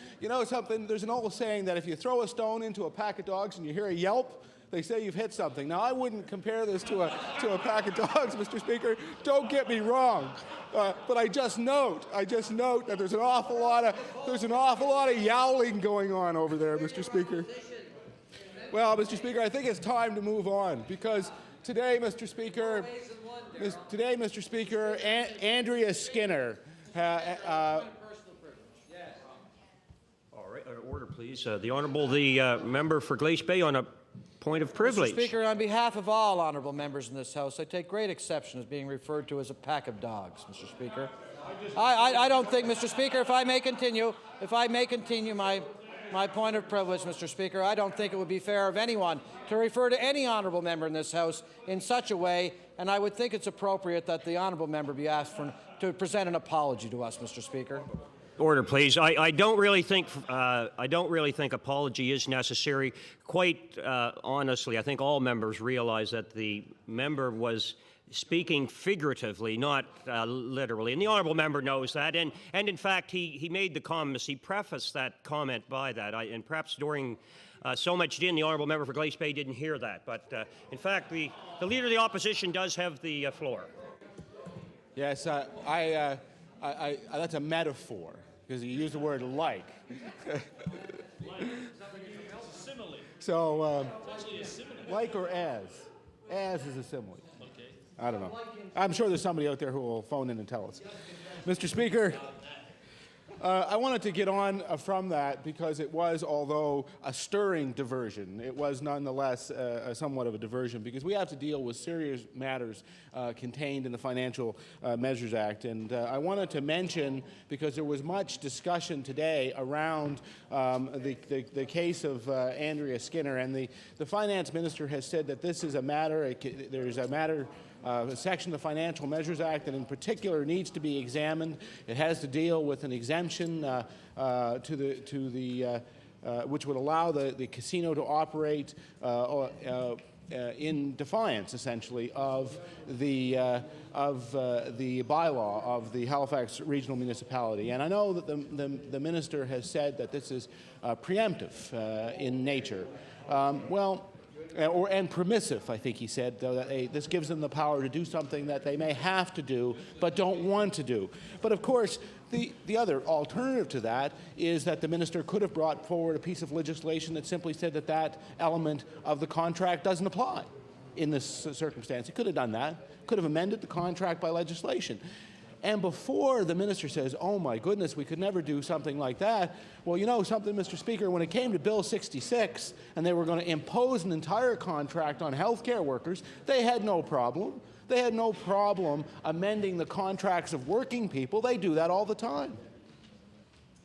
Something, there's an old saying that if you throw a stone into a pack of dogs and you hear a yelp, they say you've hit something. Now, I wouldn't compare this to a pack of dogs, Mr. Speaker. Don't get me wrong. But I just note that there's an awful lot of yowling going on over there, Mr. Speaker. Well, Mr. Speaker, I think it's time to move on because today, Mr. Speaker, Andrea Skinner. All right, order, please. The Honourable, the member for Glace Bay on a point of privilege. Mr. Speaker, on behalf of all honourable members in this House, I take great exception as being referred to as a pack of dogs, Mr. Speaker. I don't think, Mr. Speaker, if I may continue my point of privilege, Mr. Speaker, I don't think it would be fair of anyone to refer to any honourable member in this House in such a way, and I would think it's appropriate that the honourable member be asked to present an apology to us, Mr. Speaker. Order, please. I don't really think apology is necessary. Quite honestly, I think all members realize that the member was speaking figuratively, not literally. And the honourable member knows that. And in fact, he made the comments, he prefaced that comment by that. And perhaps during so much did, the honourable member for Glace Bay didn't hear that. But in fact, the Leader of the Opposition does have the floor. Yes, that's a metaphor, because you use the word like. So, like or as? As is a simile. I don't know. I'm sure there's somebody out there who will phone in and tell us. Mr. Speaker, I wanted to get on from that because it was, although a stirring diversion, it was nonetheless somewhat of a diversion, because we have to deal with serious matters contained in the Financial Measures Act. And I wanted to mention, because there was much discussion today around the case of Andrea Skinner, and the Finance Minister has said that this is a matter, there's a matter, a section of the Financial Measures Act that in particular needs to be examined. It has to deal with an exemption which would allow the casino to operate in defiance, essentially, of the bylaw of the Halifax Regional Municipality. And I know that the minister has said that this is preemptive in nature. And permissive, I think he said, though, that this gives them the power to do something that they may have to do but don't want to do. But of course, the other alternative to that is that the minister could have brought forward a piece of legislation that simply said that that element of the contract doesn't apply in this circumstance. He could have done that, could have amended the contract by legislation. And before the minister says, oh my goodness, we could never do something like that, well, you know something, Mr. Speaker, when it came to Bill 66 and they were going to impose an entire contract on healthcare workers, they had no problem. They had no problem amending the contracts of working people. They do that all the time.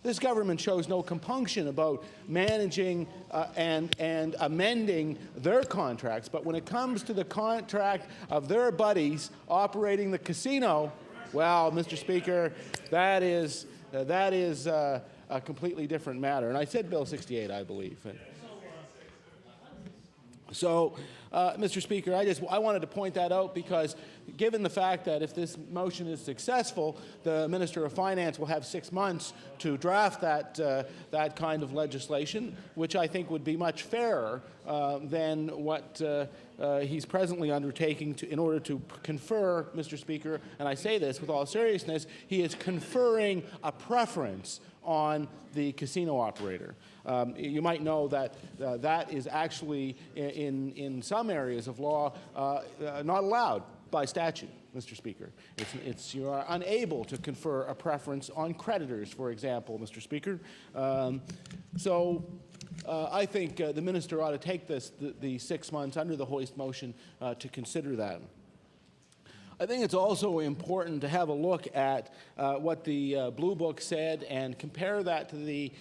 This government shows no compunction about managing and amending their contracts, but when it comes to the contract of their buddies operating the casino, well, Mr. Speaker, that is a completely different matter. And I said Bill 68, I believe. So, Mr. Speaker, I wanted to point that out because given the fact that if this motion is successful, the Minister of Finance will have 6 months to draft that kind of legislation, which I think would be much fairer than what he's presently undertaking in order to confer, Mr. Speaker, and I say this with all seriousness, he is conferring a preference on the casino operator. You might know that that is actually, in some areas of law, not allowed by statute, Mr. Speaker. You are unable to confer a preference on creditors, for example, Mr. Speaker. I think the minister ought to take the 6 months under the Hoist motion to consider that. I think it's also important to have a look at what the Blue Book said and compare that to the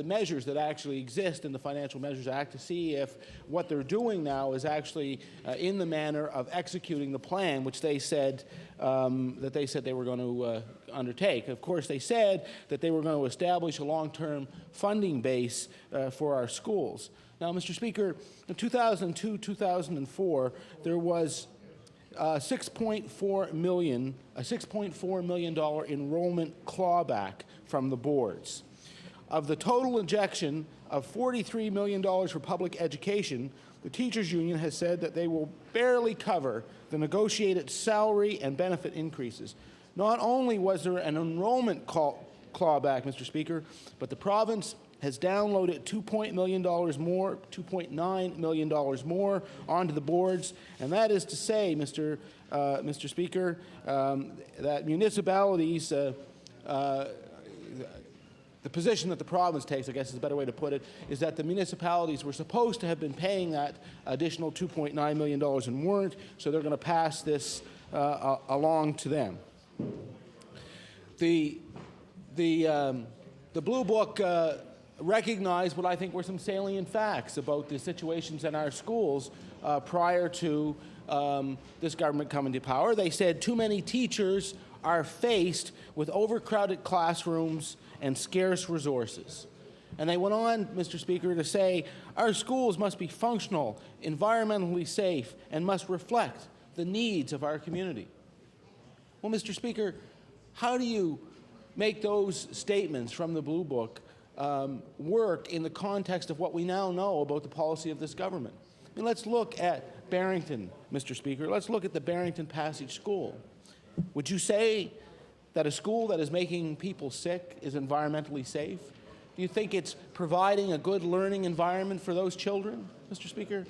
measures that actually exist in the Financial Measures Act to see if what they're doing now is actually in the manner of executing the plan which they said they were going to undertake. Of course, they said that they were going to establish a long-term funding base for our schools. Now, Mr. Speaker, in 2002-2004, there was $6.4 million enrollment clawback from the boards. Of the total injection of $43 million for public education, the teachers' union has said that they will barely cover the negotiated salary and benefit increases. Not only was there an enrollment clawback, Mr. Speaker, but the province has downloaded $2.9 million more onto the boards, and that is to say, Mr. Speaker, that municipalities, the position that the province takes, I guess is a better way to put it, is that the municipalities were supposed to have been paying that additional $2.9 million and weren't, so they're going to pass this along to them. The Blue Book recognized what I think were some salient facts about the situations in our schools prior to this government coming to power. They said too many teachers are faced with overcrowded classrooms and scarce resources. And they went on, Mr. Speaker, to say our schools must be functional, environmentally safe, and must reflect the needs of our community. Well, Mr. Speaker, how do you make those statements from the Blue Book work in the context of what we now know about the policy of this government? I mean, let's look at Barrington, Mr. Speaker. Let's look at the Barrington Passage School. Would you say that a school that is making people sick is environmentally safe? Do you think it's providing a good learning environment for those children, Mr. Speaker?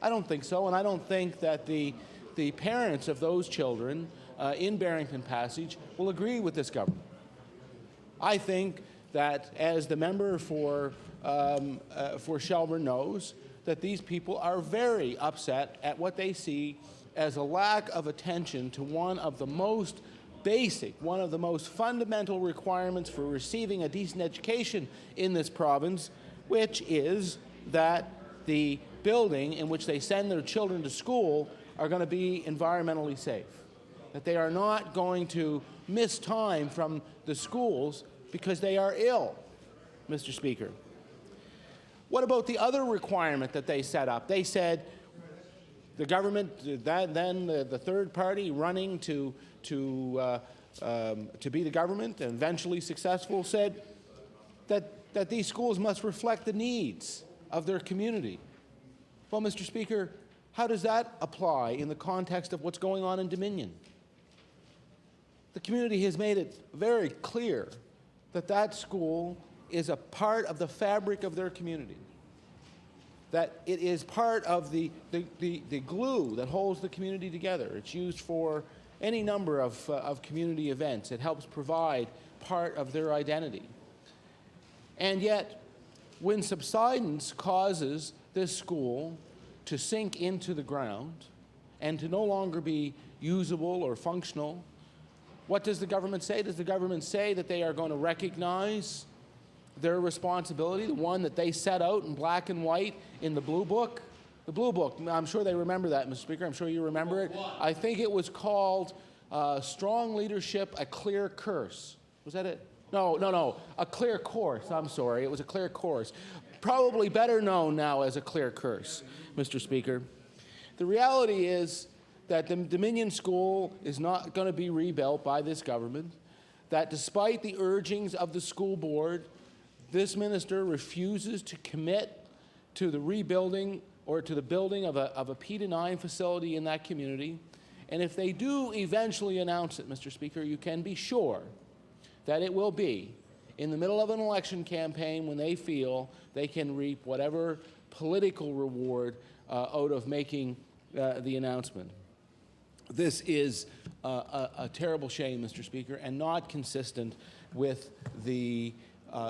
I don't think so, and I don't think that the parents of those children in Barrington Passage will agree with this government. I think that, as the member for Shelburne knows, that these people are very upset at what they see as a lack of attention to one of the most basic, one of the most fundamental requirements for receiving a decent education in this province, which is that the building in which they send their children to school are going to be environmentally safe, that they are not going to miss time from the schools because they are ill, Mr. Speaker. What about the other requirement that they set up? They said the government, then the third party running to be the government and eventually successful, said that these schools must reflect the needs of their community. Well, Mr. Speaker, how does that apply in the context of what's going on in Dominion? The community has made it very clear that that school is a part of the fabric of their community, that it is part of the glue that holds the community together. It's used for any number of community events. It helps provide part of their identity. And yet, when subsidence causes this school to sink into the ground and to no longer be usable or functional, what does the government say? Does the government say that they are going to recognize their responsibility, the one that they set out in black and white in the Blue Book? The Blue Book, I'm sure they remember that, Mr. Speaker. I'm sure you remember it. I think it was called Strong Leadership, A Clear Curse. Was that it? No, A Clear Course. I'm sorry. It was A Clear Course. Probably better known now as A Clear Curse, Mr. Speaker. The reality is that the Dominion School is not going to be rebuilt by this government, that despite the urgings of the school board, this minister refuses to commit to the rebuilding or to the building of a P-9 facility in that community. And if they do eventually announce it, Mr. Speaker, you can be sure that it will be in the middle of an election campaign when they feel they can reap whatever political reward out of making the announcement. This is a terrible shame, Mr. Speaker, and not consistent with the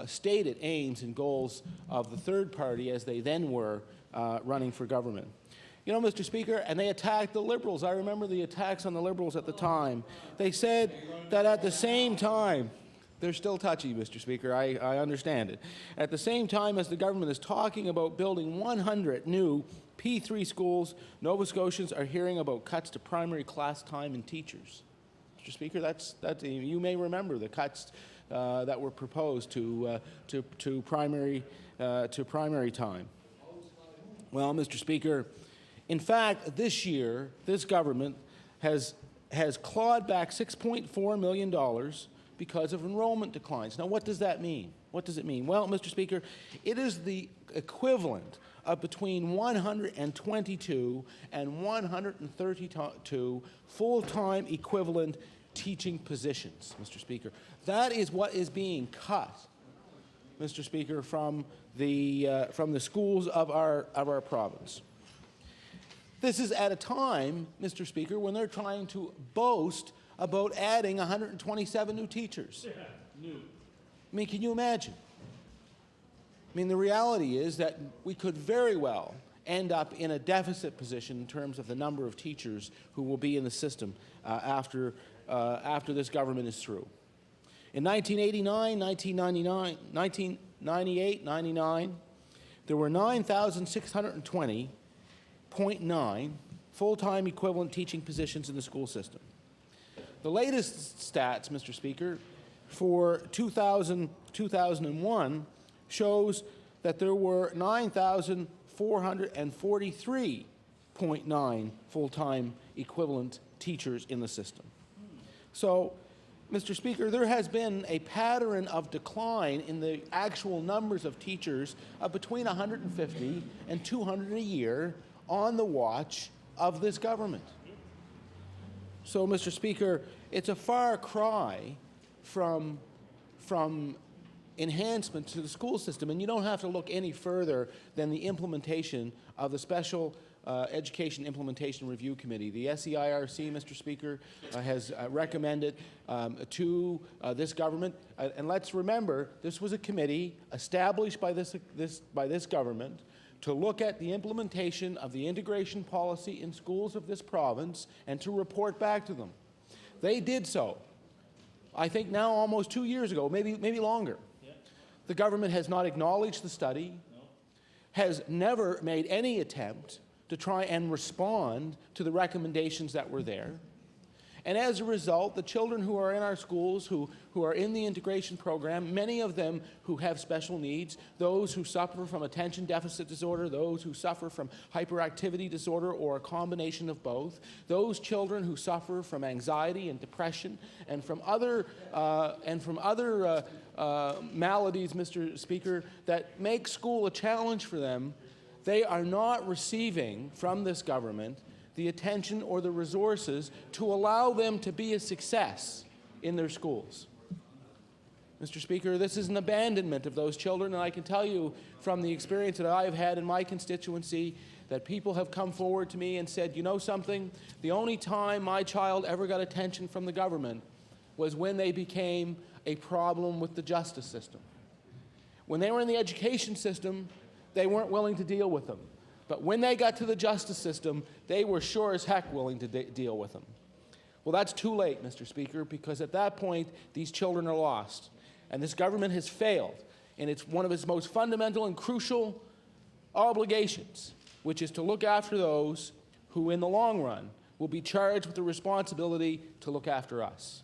stated aims and goals of the third party as they then were running for government. You know, Mr. Speaker, and they attacked the Liberals. I remember the attacks on the Liberals at the time. They said that at the same time, they're still touchy, Mr. Speaker, I understand it. At the same time as the government is talking about building 100 new P3 schools, Nova Scotians are hearing about cuts to primary class time and teachers. Mr. Speaker, that's you may remember the cuts that were proposed to primary time. Well, Mr. Speaker, in fact, this year, this government has clawed back $6.4 million because of enrollment declines. Now, what does that mean? What does it mean? Well, Mr. Speaker, it is the equivalent of between 122 and 132 full-time equivalent teaching positions, Mr. Speaker. That is what is being cut, Mr. Speaker, from the schools of our province. This is at a time, Mr. Speaker, when they're trying to boast about adding 127 new teachers. I mean, can you imagine? I mean, the reality is that we could very well end up in a deficit position in terms of the number of teachers who will be in the system after this government is through. In 1989, 1999, 1998, 99, there were 9,620.9 full-time equivalent teaching positions in the school system. The latest stats, Mr. Speaker, for 2001 shows that there were 9,443.9 full-time equivalent teachers in the system. So, Mr. Speaker, there has been a pattern of decline in the actual numbers of teachers of between 150 and 200 a year on the watch of this government. So, Mr. Speaker, it's a far cry from enhancement to the school system, and you don't have to look any further than the implementation of the Special Education Implementation Review Committee. The SEIRC, Mr. Speaker, has recommended to this government, and let's remember, this was a committee established by this government to look at the implementation of the integration policy in schools of this province and to report back to them. They did so, I think now almost 2 years ago, maybe longer. Yeah. The government has not acknowledged the study, has never made any attempt to try and respond to the recommendations that were there. And as a result, the children who are in our schools, who are in the integration program, many of them who have special needs, those who suffer from attention deficit disorder, those who suffer from hyperactivity disorder or a combination of both, those children who suffer from anxiety and depression and from other maladies, Mr. Speaker, that make school a challenge for them, they are not receiving from this government the attention or the resources to allow them to be a success in their schools. Mr. Speaker, this is an abandonment of those children, and I can tell you from the experience that I've had in my constituency that people have come forward to me and said, you know something, the only time my child ever got attention from the government was when they became a problem with the justice system. When they were in the education system, they weren't willing to deal with them. But when they got to the justice system, they were sure as heck willing to deal with them. Well, that's too late, Mr. Speaker, because at that point, these children are lost. And this government has failed in one of its most fundamental and crucial obligations, which is to look after those who, in the long run, will be charged with the responsibility to look after us.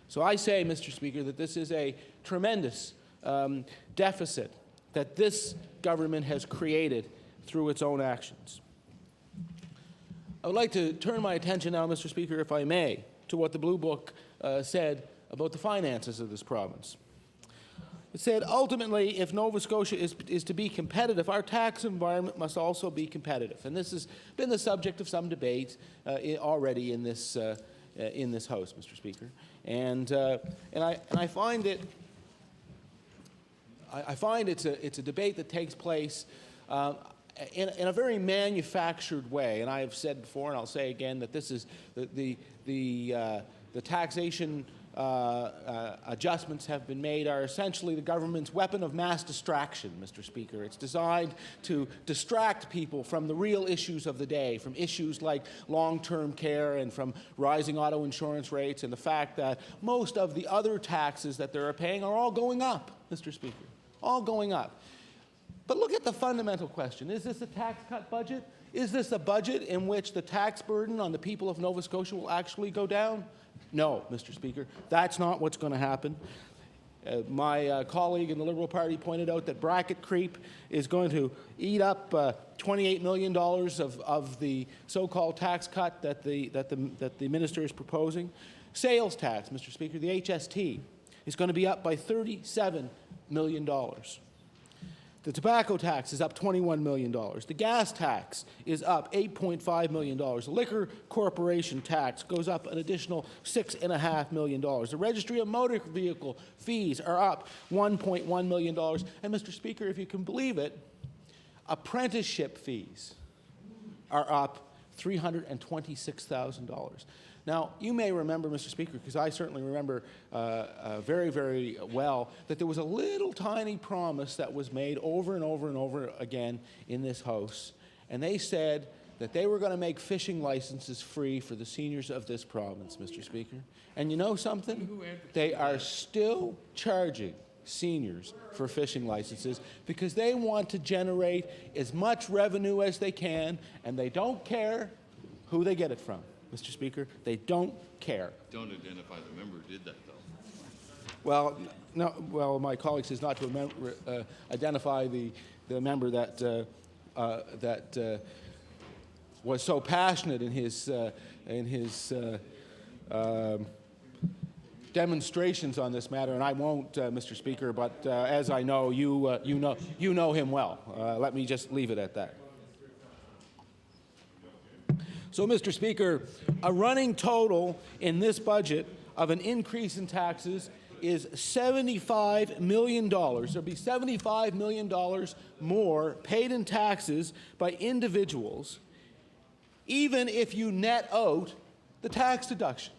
So I say, Mr. Speaker, that this is a tremendous deficit that this government has created through its own actions. I would like to turn my attention now, Mr. Speaker, if I may, to what the Blue Book said about the finances of this province. It said, ultimately, if Nova Scotia is to be competitive, our tax environment must also be competitive. And this has been the subject of some debate already in this House, Mr. Speaker. And I find it's a debate that takes place in a very manufactured way, and I have said before, and I'll say again, that this is the taxation adjustments have been made are essentially the government's weapon of mass distraction, Mr. Speaker. It's designed to distract people from the real issues of the day, from issues like long-term care and from rising auto insurance rates and the fact that most of the other taxes that they're paying are all going up, Mr. Speaker, all going up. But look at the fundamental question. Is this a tax cut budget? Is this a budget in which the tax burden on the people of Nova Scotia will actually go down? No, Mr. Speaker. That's not what's going to happen. My colleague in the Liberal Party pointed out that bracket creep is going to eat up $28 million of the so-called tax cut that the minister is proposing. Sales tax, Mr. Speaker, the HST, is going to be up by $37 million. The tobacco tax is up $21 million. The gas tax is up $8.5 million. The liquor corporation tax goes up an additional $6.5 million. The registry of motor vehicle fees are up $1.1 million. And Mr. Speaker, if you can believe it, apprenticeship fees are up $326,000. Now, you may remember, Mr. Speaker, because I certainly remember very, very well, that there was a little tiny promise that was made over and over and over again in this House, and they said that they were going to make fishing licenses free for the seniors of this province, Mr. Speaker. And you know something? They are still charging seniors for fishing licenses because they want to generate as much revenue as they can, and they don't care who they get it from. Mr. Speaker, they don't care. Don't identify the member who did that, though. Well, no. Well, my colleague says not to identify the member that was so passionate in his demonstrations on this matter, and I won't, Mr. Speaker. But as I know, you know him well. Let me just leave it at that. So, Mr. Speaker, a running total in this budget of an increase in taxes is $75 million. There'll be $75 million more paid in taxes by individuals, even if you net out the tax deduction.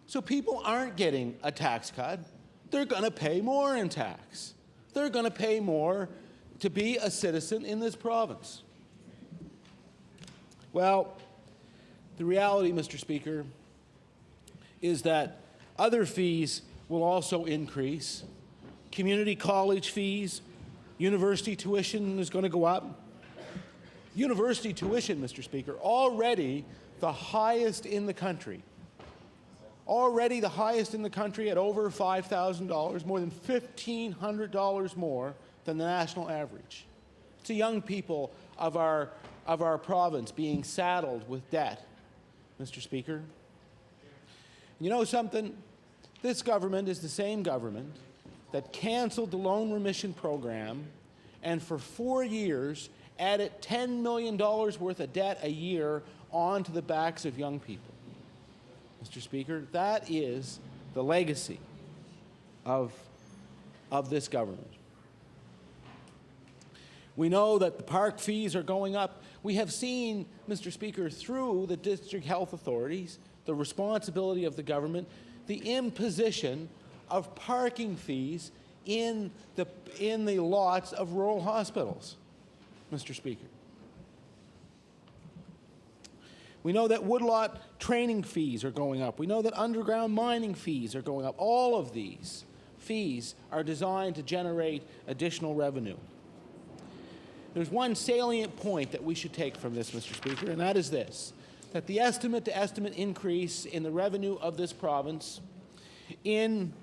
So people aren't getting a tax cut. They're going to pay more in tax. They're going to pay more to be a citizen in this province. Well, the reality, Mr. Speaker, is that other fees will also increase. Community college fees, university tuition is going to go up. University tuition, Mr. Speaker, already the highest in the country. Already the highest in the country at over $5,000, more than $1,500 more than the national average. It's the young people of our province being saddled with debt, Mr. Speaker. You know something? This government is the same government that canceled the loan remission program and for 4 years added $10 million worth of debt a year onto the backs of young people. Mr. Speaker, that is the legacy of this government. We know that the park fees are going up. We have seen, Mr. Speaker, through the district health authorities, the responsibility of the government, the imposition of parking fees in the lots of rural hospitals, Mr. Speaker. We know that woodlot training fees are going up. We know that underground mining fees are going up. All of these fees are designed to generate additional revenue. There's one salient point that we should take from this, Mr. Speaker, and that is this, that the estimate-to-estimate increase in the revenue of this province in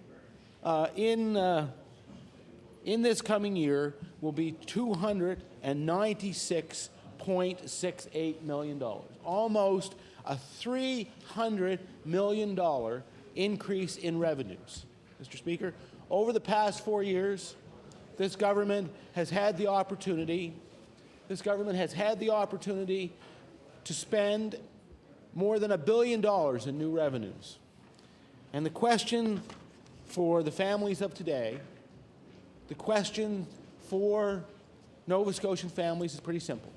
this coming year will be $296.68 million, almost a $300 million increase in revenues. Mr. Speaker, over the past 4 years, this government has had the opportunity to spend more than $1 billion in new revenues. And the question for the families of today, the question for Nova Scotian families is pretty simple.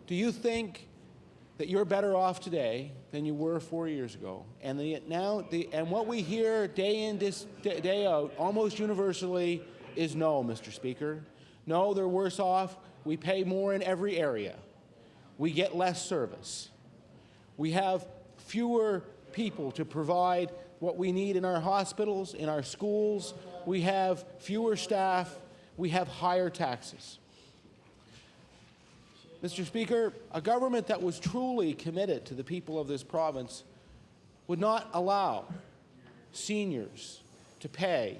Do you think that you're better off today than you were 4 years ago? And what we hear day in, day out, almost universally, is no, Mr. Speaker. No, they're worse off. We pay more in every area. We get less service. We have fewer people to provide what we need in our hospitals, in our schools. We have fewer staff. We have higher taxes. Mr. Speaker, a government that was truly committed to the people of this province would not allow seniors to pay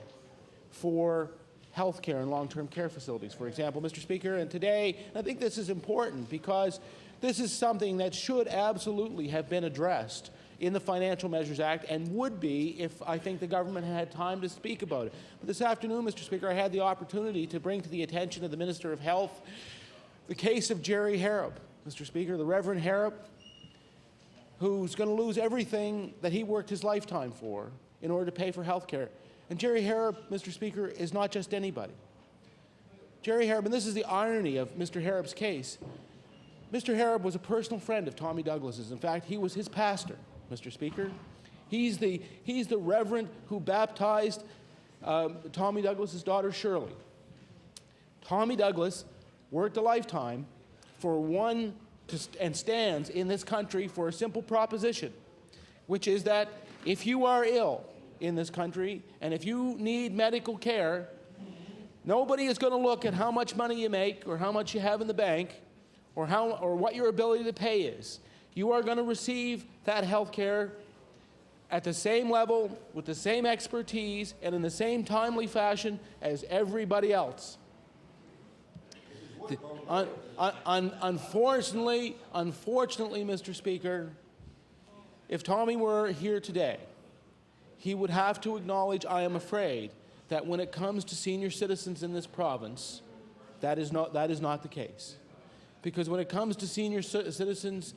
for health care and long-term care facilities, for example, Mr. Speaker. And today, I think this is important because this is something that should absolutely have been addressed in the Financial Measures Act and would be if I think the government had time to speak about it. But this afternoon, Mr. Speaker, I had the opportunity to bring to the attention of the Minister of Health the case of Jerry Harrop, Mr. Speaker, the Reverend Harrop, who's going to lose everything that he worked his lifetime for in order to pay for health care. And Jerry Harrop, Mr. Speaker, is not just anybody. Jerry Harrop, and this is the irony of Mr. Harrop's case, Mr. Harrop was a personal friend of Tommy Douglas's. In fact, he was his pastor, Mr. Speaker. He's the reverend who baptized Tommy Douglas's daughter, Shirley. Tommy Douglas worked a lifetime and stands in this country for a simple proposition, which is that if you are ill in this country and if you need medical care, nobody is going to look at how much money you make or how much you have in the bank or what your ability to pay is. You are going to receive that health care at the same level, with the same expertise, and in the same timely fashion as everybody else. Unfortunately, Mr. Speaker, if Tommy were here today, he would have to acknowledge, I am afraid, that when it comes to senior citizens in this province, that is not the case. Because when it comes to senior citizens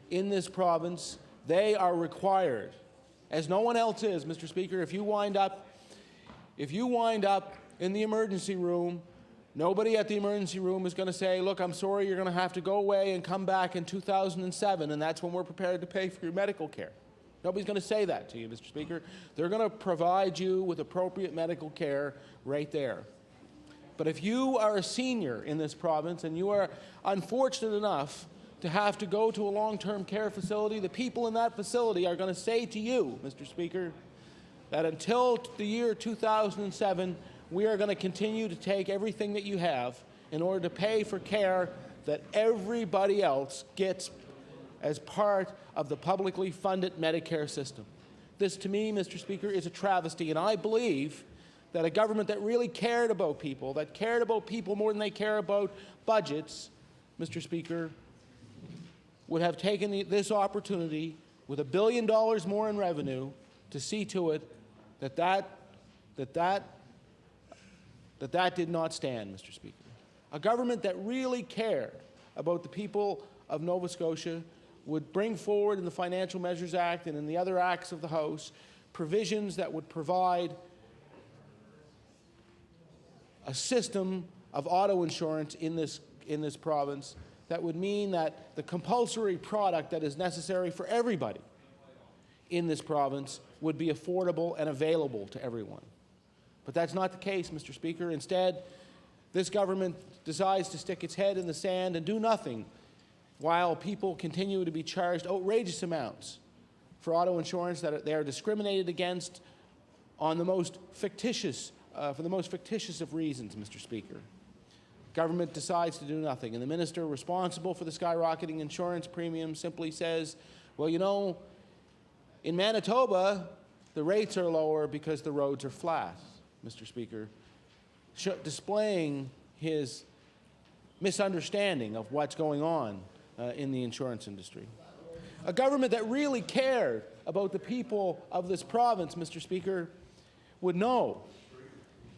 in this province, they are required, as no one else is, Mr. Speaker, if you wind up in the emergency room, nobody at the emergency room is going to say, look, I'm sorry, you're going to have to go away and come back in 2007, and that's when we're prepared to pay for your medical care. Nobody's going to say that to you, Mr. Speaker. They're going to provide you with appropriate medical care right there. But if you are a senior in this province and you are unfortunate enough to have to go to a long-term care facility, the people in that facility are going to say to you, Mr. Speaker, that until the year 2007, we are going to continue to take everything that you have in order to pay for care that everybody else gets as part of the publicly funded Medicare system. This, to me, Mr. Speaker, is a travesty, and I believe that a government that really cared about people, more than they care about budgets, Mr. Speaker, would have taken this opportunity with $1 billion more in revenue to see to it that did not stand, Mr. Speaker. A government that really cared about the people of Nova Scotia would bring forward in the Financial Measures Act and in the other acts of the House provisions that would provide a system of auto insurance in this province that would mean that the compulsory product that is necessary for everybody in this province would be affordable and available to everyone. But that's not the case, Mr. Speaker. Instead, this government decides to stick its head in the sand and do nothing while people continue to be charged outrageous amounts for auto insurance that they are discriminated against on the most fictitious, for the most fictitious of reasons, Mr. Speaker. Government decides to do nothing, and the minister responsible for the skyrocketing insurance premium simply says, well, you know, in Manitoba, the rates are lower because the roads are flat, Mr. Speaker, displaying his misunderstanding of what's going on in the insurance industry. A government that really cared about the people of this province, Mr. Speaker, would know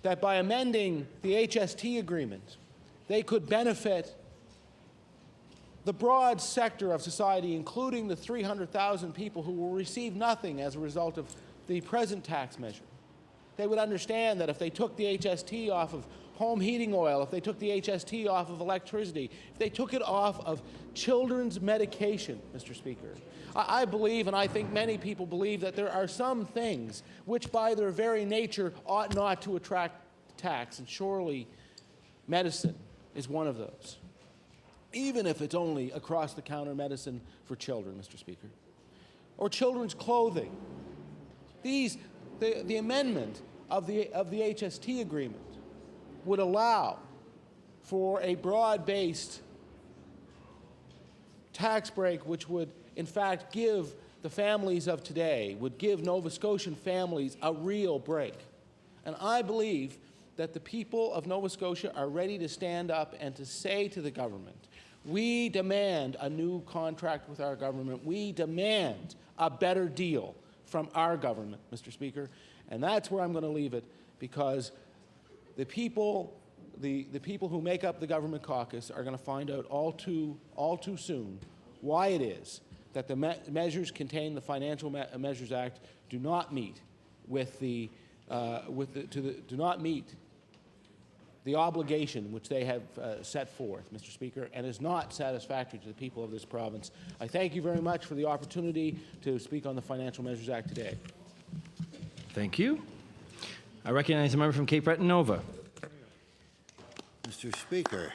that by amending the HST agreement, they could benefit the broad sector of society, including the 300,000 people who will receive nothing as a result of the present tax measure. They would understand that if they took the HST off of home heating oil, if they took the HST off of electricity, if they took it off of children's medication, Mr. Speaker, I believe, and I think many people believe, that there are some things which by their very nature ought not to attract tax, and surely medicine is one of those, even if it's only across-the-counter medicine for children, Mr. Speaker, or children's clothing. The amendment of the HST agreement would allow for a broad-based tax break which would, in fact, give the families of today, would give Nova Scotian families a real break. And I believe that the people of Nova Scotia are ready to stand up and to say to the government, we demand a new contract with our government. We demand a better deal from our government, Mr. Speaker. And that's where I'm going to leave it, because the people who make up the government caucus are going to find out all too soon why it is that the measures contained in the Financial Measures Act do not meet the obligation which they have set forth, Mr. Speaker, and is not satisfactory to the people of this province. I thank you very much for the opportunity to speak on the Financial Measures Act today. Thank you. I recognize a member from Cape Breton Nova. Mr. Speaker,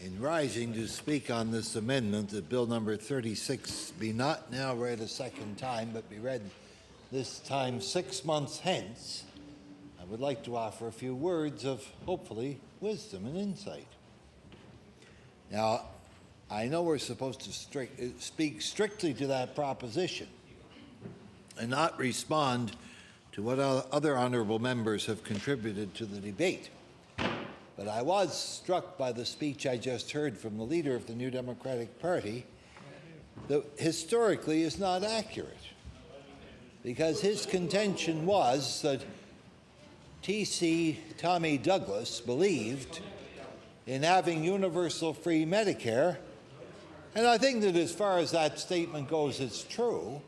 in rising to speak on this amendment that Bill number 36 be not now read a second time, but be read this time 6 months hence, I would like to offer a few words of, hopefully, wisdom and insight. Now, I know we're supposed to speak strictly to that proposition and not respond to what other honourable members have contributed to the debate. But I was struck by the speech I just heard from the leader of the New Democratic Party that historically is not accurate, because his contention was that TC Tommy Douglas believed in having universal free Medicare, and I think that as far as that statement goes, it's true.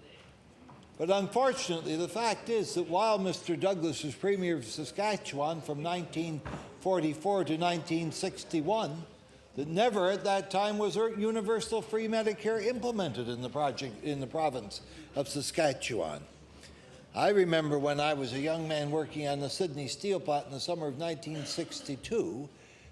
But unfortunately, the fact is that while Mr. Douglas was Premier of Saskatchewan from 1944 to 1961, that never at that time was universal free Medicare implemented in the province of Saskatchewan. I remember when I was a young man working on the Sydney steel plant in the summer of 1962,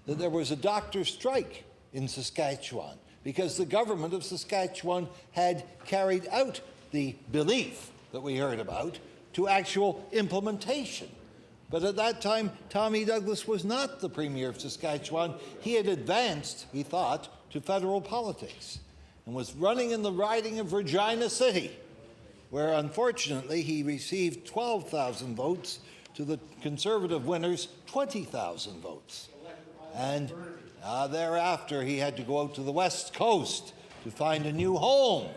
that there was a doctor's strike in Saskatchewan because the government of Saskatchewan had carried out the belief that we heard about to actual implementation. But at that time, Tommy Douglas was not the Premier of Saskatchewan. He had advanced, he thought, to federal politics and was running in the riding of Regina City, where unfortunately he received 12,000 votes to the Conservative winner's 20,000 votes. And thereafter he had to go out to the West Coast to find a new home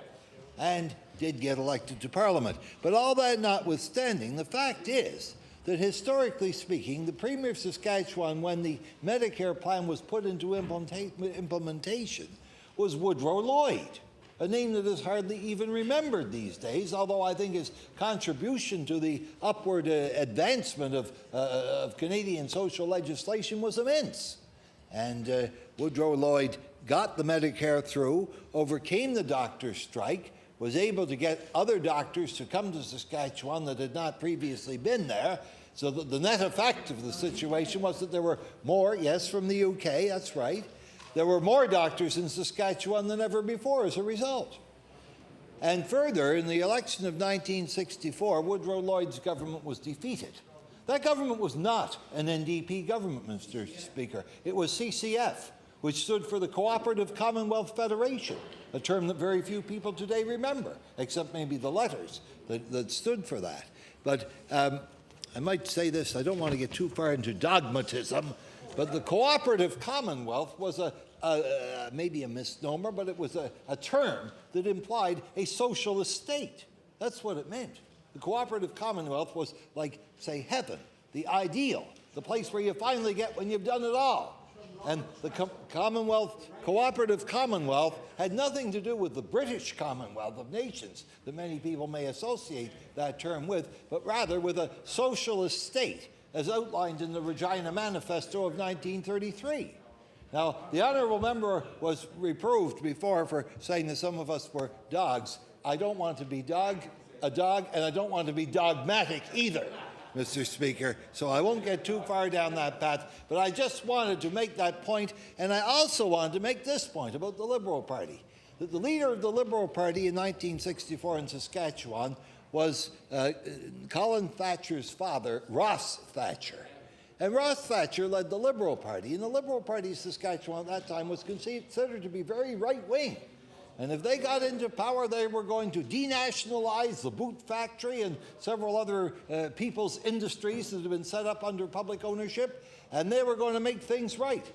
and did get elected to Parliament. But all that notwithstanding, the fact is that historically speaking, the Premier of Saskatchewan, when the Medicare plan was put into implementation, was Woodrow Lloyd, a name that is hardly even remembered these days, although I think his contribution to the upward advancement of Canadian social legislation was immense. And Woodrow Lloyd got the Medicare through, overcame the doctor's strike, was able to get other doctors to come to Saskatchewan that had not previously been there, so that the net effect of the situation was that there were more, yes, from the UK, that's right, there were more doctors in Saskatchewan than ever before as a result. And further, in the election of 1964, Woodrow Lloyd's government was defeated. That government was not an NDP government, Mr. Speaker. It was CCF, which stood for the Cooperative Commonwealth Federation, a term that very few people today remember, except maybe the letters that stood for that. But I might say this, I don't want to get too far into dogmatism, but the Cooperative Commonwealth was maybe a misnomer, but it was a term that implied a socialist state. That's what it meant. The Cooperative Commonwealth was like, say, heaven, the ideal, the place where you finally get when you've done it all. And the Cooperative Commonwealth had nothing to do with the British Commonwealth of Nations that many people may associate that term with, but rather with a socialist state, as outlined in the Regina Manifesto of 1933. Now, the honourable member was reproved before for saying that some of us were dogs. I don't want to be a dog, and I don't want to be dogmatic either, Mr. Speaker, so I won't get too far down that path, but I just wanted to make that point, and I also wanted to make this point about the Liberal Party, that the leader of the Liberal Party in 1964 in Saskatchewan was Colin Thatcher's father, Ross Thatcher. And Ross Thatcher led the Liberal Party, and the Liberal Party of Saskatchewan at that time was considered to be very right-wing. And if they got into power, they were going to denationalize the boot factory and several other people's industries that had been set up under public ownership, and they were going to make things right.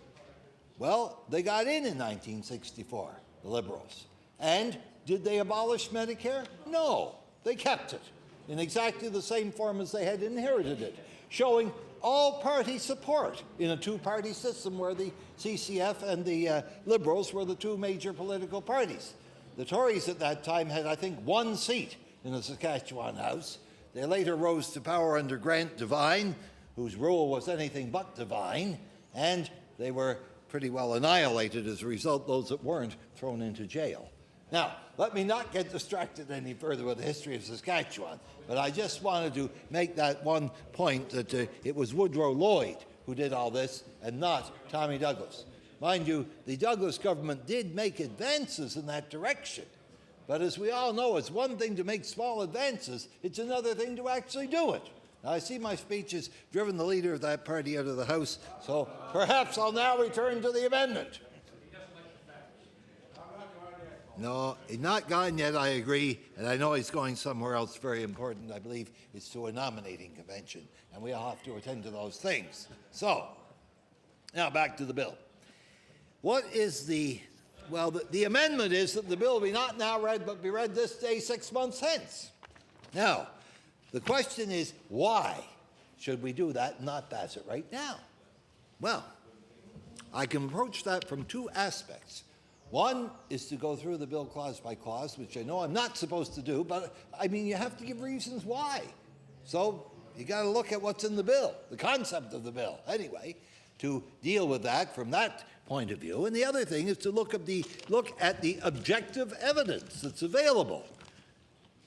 Well, they got in 1964, the Liberals. And did they abolish Medicare? No, they kept it in exactly the same form as they had inherited it, showing all-party support in a two-party system where the CCF and the Liberals were the two major political parties. The Tories at that time had, I think, one seat in the Saskatchewan House. They later rose to power under Grant Devine, whose rule was anything but divine, and they were pretty well annihilated as a result, those that weren't thrown into jail. Now, let me not get distracted any further with the history of Saskatchewan, but I just wanted to make that one point that it was Woodrow Lloyd who did all this and not Tommy Douglas. Mind you, the Douglas government did make advances in that direction, but as we all know, it's one thing to make small advances, it's another thing to actually do it. Now, I see my speech has driven the leader of that party out of the House, so perhaps I'll now return to the amendment. No, he's not gone yet, I agree, and I know he's going somewhere else very important. I believe it's to a nominating convention, and we all have to attend to those things. So, now back to the bill. What is the amendment is that the bill be not now read, but be read this day 6 months hence. Now, the question is, why should we do that and not pass it right now? Well, I can approach that from two aspects. One is to go through the bill clause by clause, which I know I'm not supposed to do, but I mean, you have to give reasons why. So you got to look at what's in the bill, the concept of the bill, anyway, to deal with that from that point of view. And the other thing is to look at the objective evidence that's available.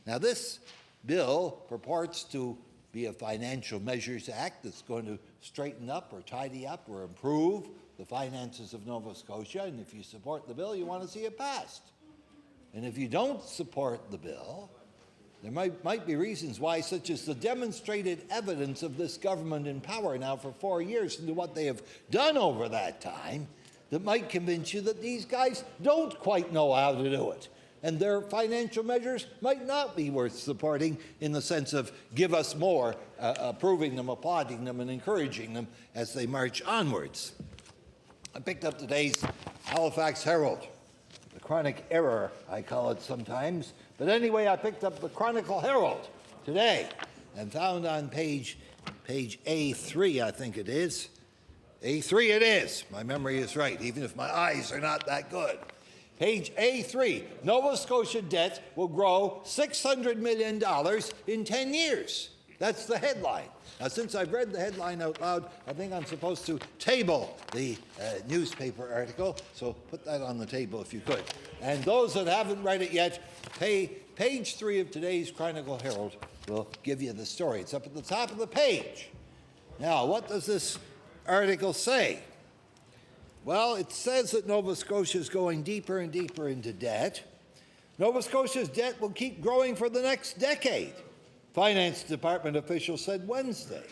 Now, this bill purports to be a financial measures act that's going to straighten up or tidy up or improve the finances of Nova Scotia, and if you support the bill, you want to see it passed. And if you don't support the bill, there might be reasons why, such as the demonstrated evidence of this government in power now for 4 years into what they have done over that time, that might convince you that these guys don't quite know how to do it. And their financial measures might not be worth supporting in the sense of give us more, approving them, applauding them, and encouraging them as they march onwards. I picked up today's Halifax Herald, the Chronic Error, I call it sometimes. But anyway, I picked up the Chronicle Herald today and found on page A3, I think it is. A3 it is. My memory is right, even if my eyes are not that good. Page A3, Nova Scotia debt will grow $600 million in 10 years. That's the headline. Now, since I've read the headline out loud, I think I'm supposed to table the newspaper article, so put that on the table if you could. And those that haven't read it yet, page 3 of today's Chronicle Herald will give you the story. It's up at the top of the page. Now, what does this article say? Well, it says that Nova Scotia is going deeper and deeper into debt. Nova Scotia's debt will keep growing for the next decade, Finance Department officials said Wednesday.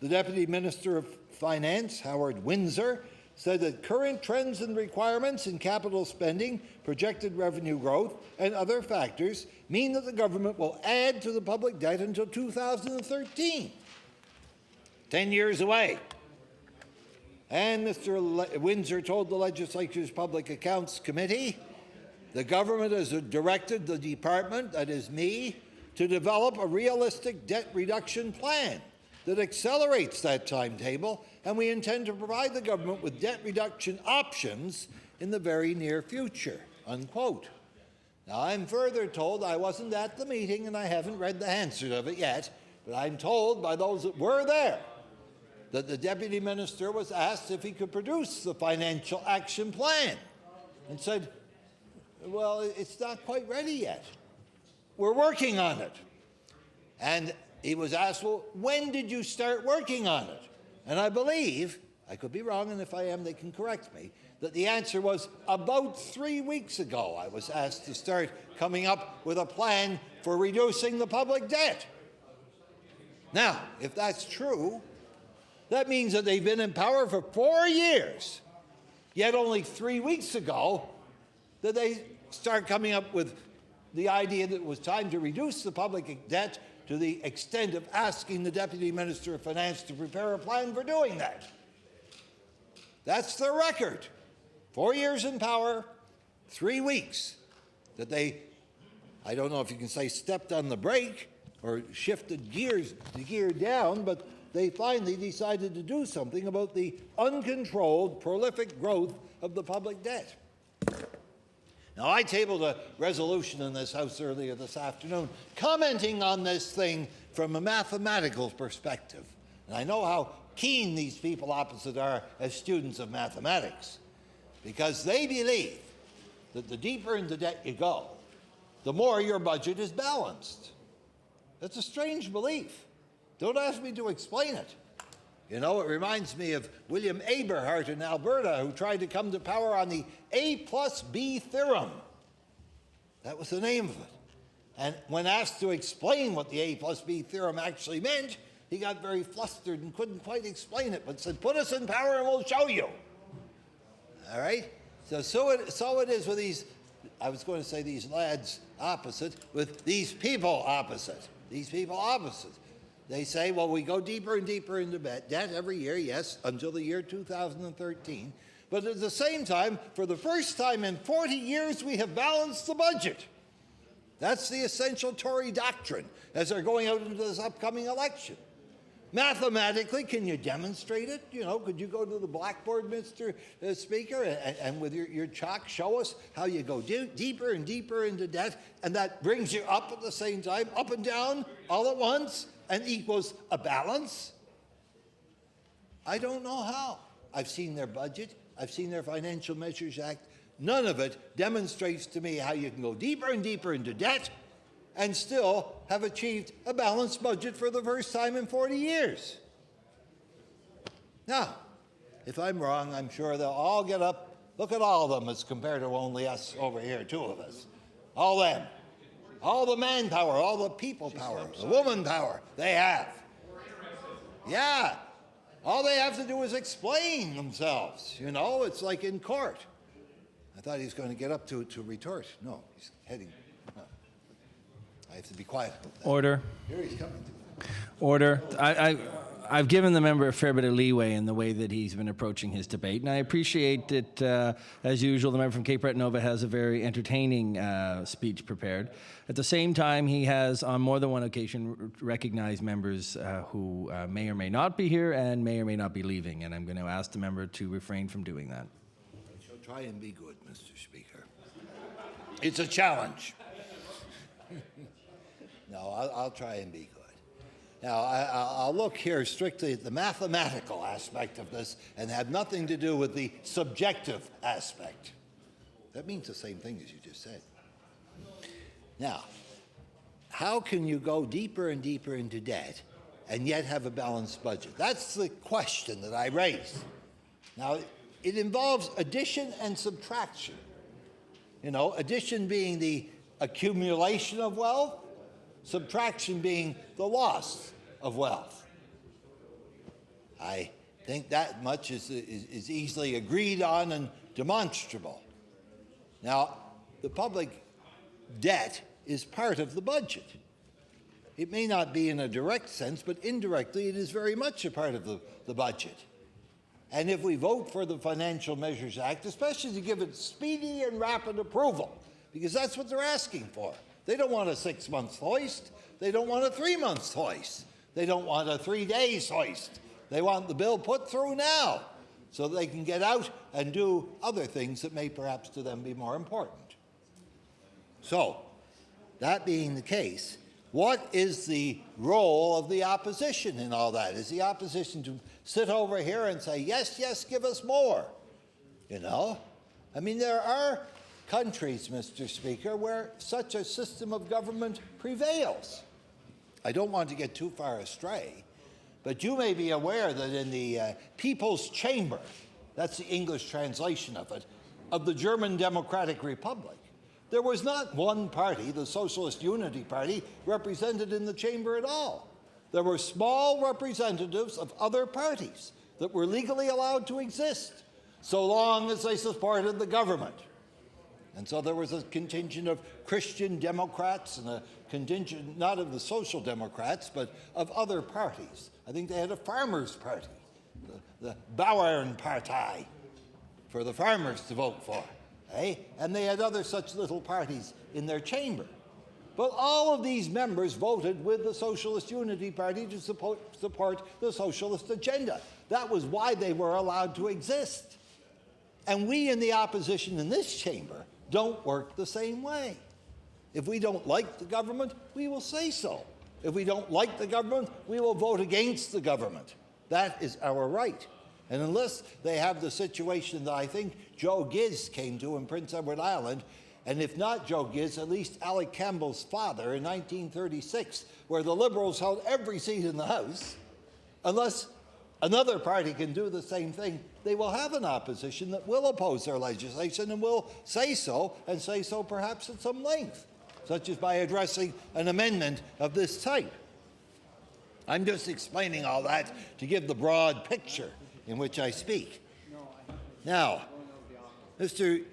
The Deputy Minister of Finance, Howard Windsor, said that current trends and requirements in capital spending, projected revenue growth, and other factors mean that the government will add to the public debt until 2013, 10 years away. And Mr. Windsor told the legislature's Public Accounts Committee, the government has directed the department, that is me, to develop a realistic debt reduction plan that accelerates that timetable, and we intend to provide the government with debt reduction options in the very near future, unquote. Now, I'm further told, I wasn't at the meeting and I haven't read the answer of it yet, but I'm told by those that were there that the Deputy Minister was asked if he could produce the financial action plan and said, well, it's not quite ready yet. We're working on it. And he was asked, well, when did you start working on it? And I believe, I could be wrong, and if I am, they can correct me, that the answer was about 3 weeks ago I was asked to start coming up with a plan for reducing the public debt. Now, if that's true, that means that they've been in power for 4 years, yet only 3 weeks ago did they start coming up with the idea that it was time to reduce the public debt to the extent of asking the Deputy Minister of Finance to prepare a plan for doing that. That's the record. 4 years in power, 3 weeks that they, I don't know if you can say stepped on the brake or shifted the gear down, but they finally decided to do something about the uncontrolled, prolific growth of the public debt. Now, I tabled a resolution in this House earlier this afternoon commenting on this thing from a mathematical perspective. And I know how keen these people opposite are as students of mathematics, because they believe that the deeper into debt you go, the more your budget is balanced. That's a strange belief. Don't ask me to explain it. You know, it reminds me of William Aberhart in Alberta, who tried to come to power on the A+B theorem. That was the name of it. And when asked to explain what the A+B theorem actually meant, he got very flustered and couldn't quite explain it, but said, put us in power and we'll show you. All right? So it is with these I was going to say these lads opposite, with these people opposite. These people opposite. They say, well, we go deeper and deeper into debt every year, yes, until the year 2013. But at the same time, for the first time in 40 years, we have balanced the budget. That's the essential Tory doctrine as they're going out into this upcoming election. Mathematically, can you demonstrate it? You know, could you go to the blackboard, Mr. Speaker, and with your chalk show us how you go deeper and deeper into debt, and that brings you up at the same time, up and down all at once, and equals a balance? I don't know how. I've seen their budget. I've seen their Financial Measures Act. None of it demonstrates to me how you can go deeper and deeper into debt and still have achieved a balanced budget for the first time in 40 years. Now, if I'm wrong, I'm sure they'll all get up. Look at all of them as compared to only us over here, two of us. All them. All the manpower, all the people power, the woman power they have. Yeah. All they have to do is explain themselves. You know, it's like in court. I thought he was going to get up to retort. No, he's heading. No. I have to be quiet about that. Order. Here he's coming. Order. I've given the member a fair bit of leeway in the way that he's been approaching his debate, and I appreciate that, as usual, the member from Cape Breton Nova has a very entertaining speech prepared. At the same time, he has, on more than one occasion, recognized members who may or may not be here and may or may not be leaving, and I'm going to ask the member to refrain from doing that. I shall try and be good, Mr. Speaker. It's a challenge. No, I'll try and be good. Now, I'll look here strictly at the mathematical aspect of this and have nothing to do with the subjective aspect. That means the same thing as you just said. Now, how can you go deeper and deeper into debt and yet have a balanced budget? That's the question that I raised. Now, it involves addition and subtraction. You know, addition being the accumulation of wealth, subtraction being the loss of wealth. I think that much is easily agreed on and demonstrable. Now, the public debt is part of the budget. It may not be in a direct sense, but indirectly it is very much a part of the budget. And if we vote for the Financial Measures Act, especially to give it speedy and rapid approval, because that's what they're asking for. They don't want a 6-month hoist. They don't want a 3-month hoist. They don't want a 3 days hoist. They want the bill put through now so they can get out and do other things that may perhaps to them be more important. So, that being the case, what is the role of the opposition in all that? Is the opposition to sit over here and say, yes, yes, give us more? You know? I mean, there are countries, Mr. Speaker, where such a system of government prevails. I don't want to get too far astray, but you may be aware that in the People's Chamber, that's the English translation of the German Democratic Republic, there was not one party, the Socialist Unity Party, represented in the chamber at all. There were small representatives of other parties that were legally allowed to exist, so long as they supported the government. And so there was a contingent of Christian Democrats and a contingent, not of the Social Democrats, but of other parties. I think they had a farmers' party, the Bauernpartei, for the farmers to vote for. And they had other such little parties in their chamber. But all of these members voted with the Socialist Unity Party to support the socialist agenda. That was why they were allowed to exist. And we in the opposition in this chamber don't work the same way. If we don't like the government, we will say so. If we don't like the government, we will vote against the government. That is our right. And unless they have the situation that I think Joe Giz came to in Prince Edward Island, and if not Joe Giz, at least Alec Campbell's father in 1936, where the Liberals held every seat in the House, unless another party can do the same thing, they will have an opposition that will oppose their legislation and will say so, and say so perhaps at some length, such as by addressing an amendment of this type. I'm just explaining all that to give the broad picture in which I speak. Now, Mr.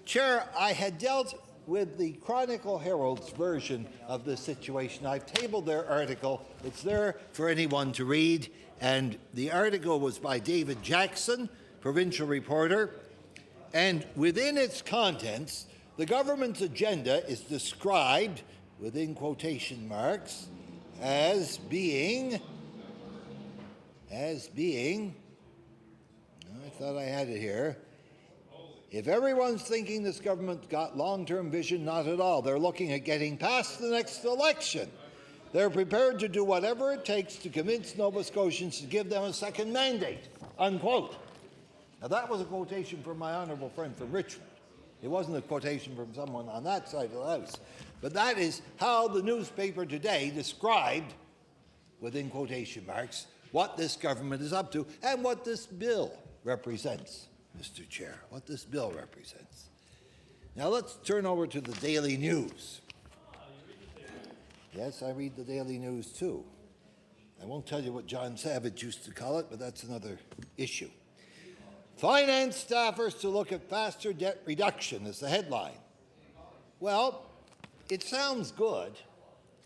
Chair, I had dealt with the Chronicle Herald's version of this situation. I've tabled their article. It's there for anyone to read. And the article was by David Jackson, provincial reporter. And within its contents, the government's agenda is described, within quotation marks, as being, I thought I had it here. If everyone's thinking this government's got long-term vision, not at all. They're looking at getting past the next election. They're prepared to do whatever it takes to convince Nova Scotians to give them a second mandate, unquote. Now, that was a quotation from my honourable friend from Richmond. It wasn't a quotation from someone on that side of the House. But that is how the newspaper today described, within quotation marks, what this government is up to and what this bill represents, Mr. Chair, what this bill represents. Now, let's turn over to the Daily News. Yes, I read the Daily News, too. I won't tell you what John Savage used to call it, but that's another issue. Finance staffers to look at faster debt reduction is the headline. Well, it sounds good,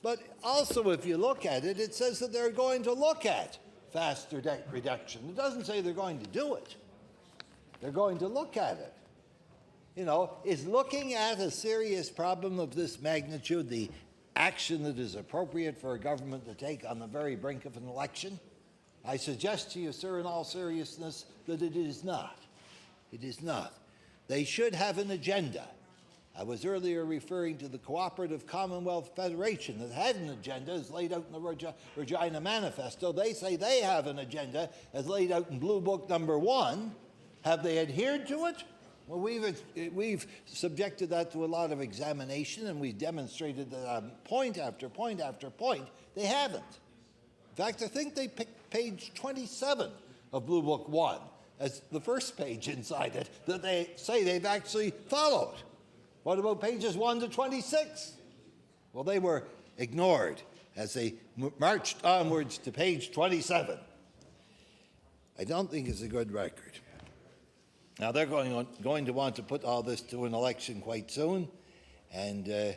but also if you look at it, it says that they're going to look at faster debt reduction. It doesn't say they're going to do it. They're going to look at it. You know, is looking at a serious problem of this magnitude the action that is appropriate for a government to take on the very brink of an election? I suggest to you, sir, in all seriousness, that it is not. It is not. They should have an agenda. I was earlier referring to the Cooperative Commonwealth Federation that had an agenda as laid out in the Regina Manifesto. They say they have an agenda as laid out in Blue Book number 1. Have they adhered to it? Well, we've subjected that to a lot of examination, and we've demonstrated that on point after point after point, they haven't. In fact, I think they picked page 27 of Blue Book 1 as the first page inside it that they say they've actually followed. What about pages 1 to 26? Well, they were ignored as they marched onwards to page 27. I don't think it's a good record. Now, they're going to want to put all this to an election quite soon, and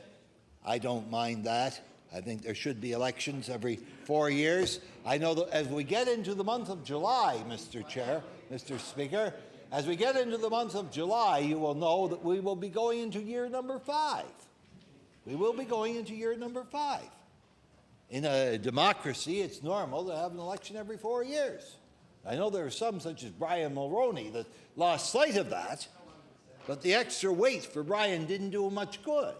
I don't mind that. I think there should be elections every 4 years. I know that as we get into the month of July, Mr. Chair, Mr. Speaker, as we get into the month of July, you will know that we will be going into year number 5. We will be going into year number 5. In a democracy, it's normal to have an election every 4 years. I know there are some, such as Brian Mulroney, that lost sight of that, but the extra weight for Brian didn't do him much good.